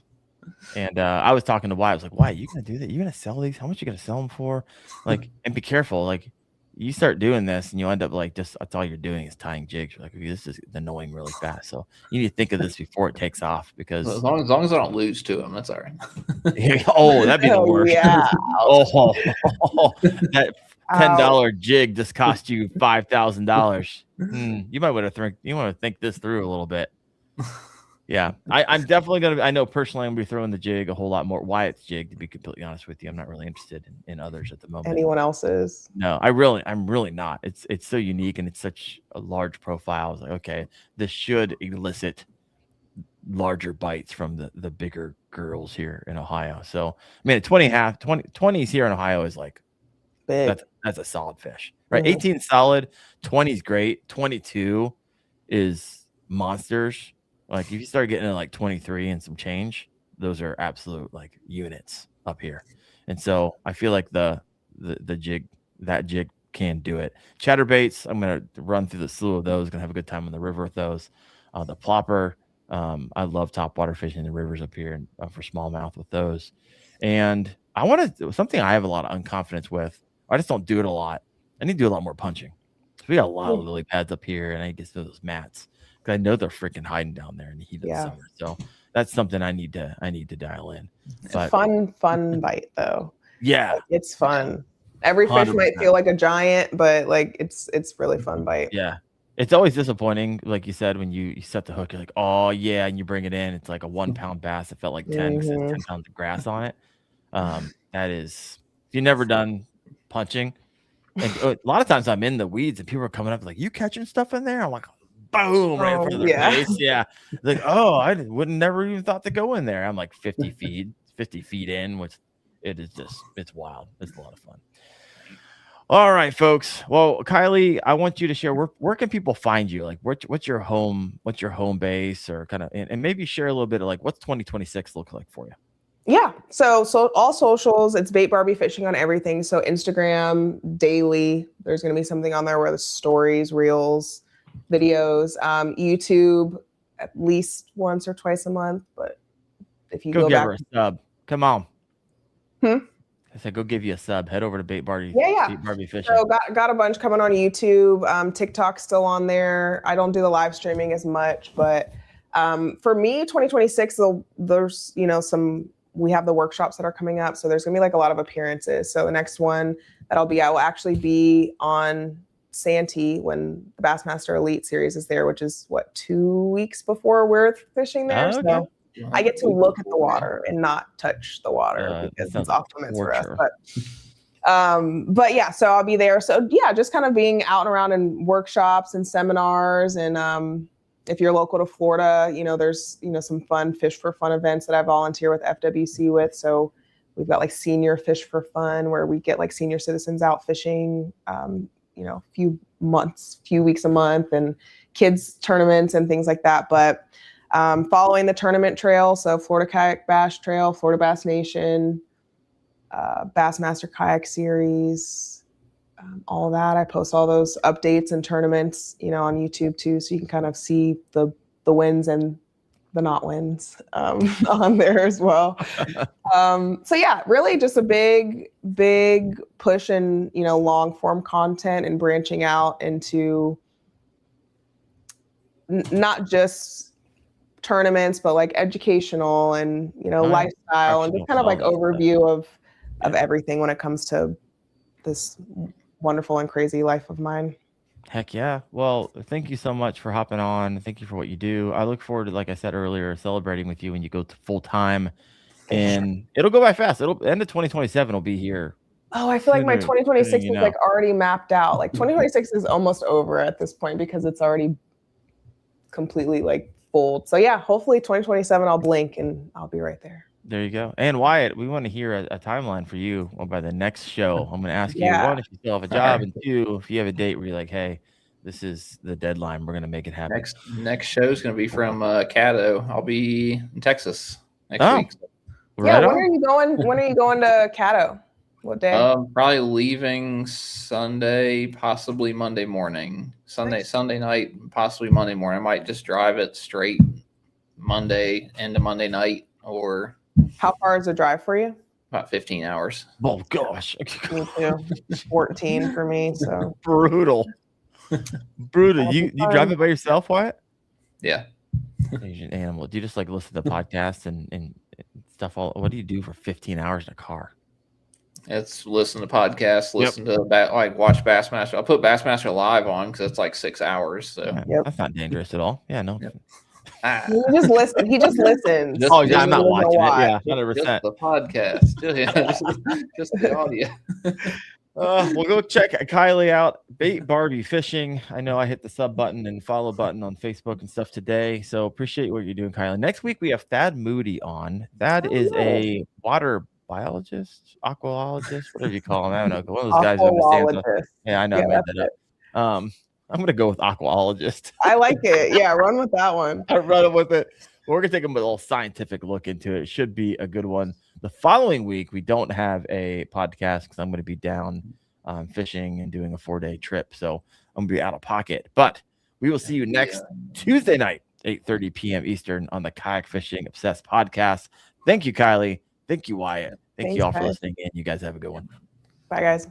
And I was talking to Wyatt. I was like, "Wyatt, you gonna do that? You gonna sell these? How much you gonna sell them for? Like, and be careful. Like, you start doing this, and you end up like that's all you're doing is tying jigs. You're like, okay, this is annoying really fast. So you need to think of this before it takes off because as long as I don't lose to them, that's all right. Oh, that'd be the worst. Yeah. That $10 jig just cost you $5,000. You might want to think this through a little bit. Yeah, I'm definitely gonna. I know personally, I'm gonna be throwing the jig a whole lot more. Wyatt's jig, to be completely honest with you, I'm not really interested in others at the moment. Anyone else's? No, I'm really not. It's so unique and it's such a large profile. I was like, okay, this should elicit larger bites from the bigger girls here in Ohio. So I mean, 20s here in Ohio is like Big. That's a solid fish, right? 18 solid, 20 is great, 22 is monsters. Like if you start getting to like 23 and some change, those are absolute like units up here. And so I feel like that jig can do it. Chatterbaits, I'm gonna run through the slew of those. Gonna have a good time on the river with those. The plopper, I love topwater fishing in the rivers up here and for smallmouth with those. And I want to something I have a lot of unconfidence with. I just don't do it a lot. I need to do a lot more punching. We got a lot of lily pads up here, and I get to those mats. I know they're freaking hiding down there in the heat of the summer. So that's something I need to dial in. But, fun bite though. Yeah. Like, it's fun. Every fish 100%. Might feel like a giant, but like it's really fun bite. Yeah. It's always disappointing, like you said, when you set the hook, you're like, oh yeah, and you bring it in, it's like a 1 pound bass. It felt like 10 because it's 10 pounds of grass on it. That is, if you've never done punching, and a lot of times I'm in the weeds and people are coming up like, you catching stuff in there? I'm like, boom, right in front of their face. Yeah. Like, oh, I wouldn't never even thought to go in there. I'm like 50 feet in, which it's wild. It's a lot of fun. All right, folks. Well, Kylee, I want you to share where can people find you? Like what's your home base or kind of and maybe share a little bit of like what's 2026 look like for you? Yeah. So all socials, it's Bait Barbie Fishing on everything. So Instagram, daily, there's going to be something on there where the stories, reels, videos, YouTube at least once or twice a month. But if you go give back, her a sub. Come on. I said, go give you a sub. Head over to Bait Barbie. Yeah. Bait Barbie Fishing. So got a bunch coming on YouTube. TikTok's still on there. I don't do the live streaming as much, but for me, 2026, there's we have the workshops that are coming up. So there's gonna be like a lot of appearances. So the next one that I'll be at will actually be on Santee when the Bassmaster Elite Series is there, which is 2 weeks before we're fishing there. Okay. So I get to look at the water and not touch the water because it's off limits for us. But yeah, so I'll be there. So yeah, just kind of being out and around in workshops and seminars. And if you're local to Florida, there's some fun Fish for Fun events that I volunteer with FWC with. So we've got like senior Fish for Fun where we get like senior citizens out fishing, a few weeks a month, and kids tournaments and things like that. But following the tournament trail, so Florida Kayak Bash Trail, Florida Bass Nation, Bassmaster Kayak Series, all of that. I post all those updates and tournaments, on YouTube too, so you can kind of see the wins and the not wins on there as well. So yeah, really just a big push in long form content and branching out into not just tournaments, but like educational and lifestyle and just kind of like overview of everything when it comes to this wonderful and crazy life of mine. Heck yeah. Well, thank you so much for hopping on. Thank you for what you do. I look forward to, like I said earlier, celebrating with you when you go to full time. And it'll go by fast. It'll end of 2027 will be here. Oh, I feel like my Sooner- 2026 you is know. like already mapped out. Like 2026 is almost over at this point because it's already completely like full. So yeah, hopefully 2027 I'll blink and I'll be right there. There you go. And Wyatt, we want to hear a timeline for you by the next show. I'm going to ask you, Yeah. one, if you still have a job, and two, if you have a date where you're like, hey, this is the deadline. We're going to make it happen. Next show is going to be from Caddo. I'll be in Texas next week. Yeah, when are you going? When are you going to Caddo? What day? Probably leaving Sunday, possibly Monday morning. Sunday night, possibly Monday morning. I might just drive it straight Monday into Monday night, or how far is the drive for you? About 15 hours. Oh gosh, me too. 14 for me. So brutal. You drive it by yourself, Wyatt? Yeah. You're an animal. Do you just like listen to the podcast and stuff? What do you do for 15 hours in a car? It's listen to podcasts, listen to watch Bassmaster. I'll put Bassmaster Live on because it's like 6 hours. So that's not dangerous at all. Yeah, no. Yep. He just listens. He just listens. Yeah, I'm not watching it. Yeah, 100%. Just the podcast. just the audio. We'll go check Kylee out. Bait Barbie Fishing. I know I hit the sub button and follow button on Facebook and stuff today. So appreciate what you're doing, Kylee. Next week we have Thad Moody on. Thad is a water biologist, aquaologist, whatever you call him. I don't know. One of those guys who understands. Yeah, I know. I made that up. I'm going to go with aquaologist. I like it. Yeah, run with that one. I run with it. We're going to take a little scientific look into it. It should be a good one. The following week, we don't have a podcast because I'm going to be down fishing and doing a 4-day trip. So I'm going to be out of pocket. But we will see you next Tuesday night, 8:30 p.m. Eastern on the Kayak Fishing Obsessed podcast. Thank you, Kylee. Thank you, Wyatt. Thank you all for listening in. You guys have a good one. Bye, guys.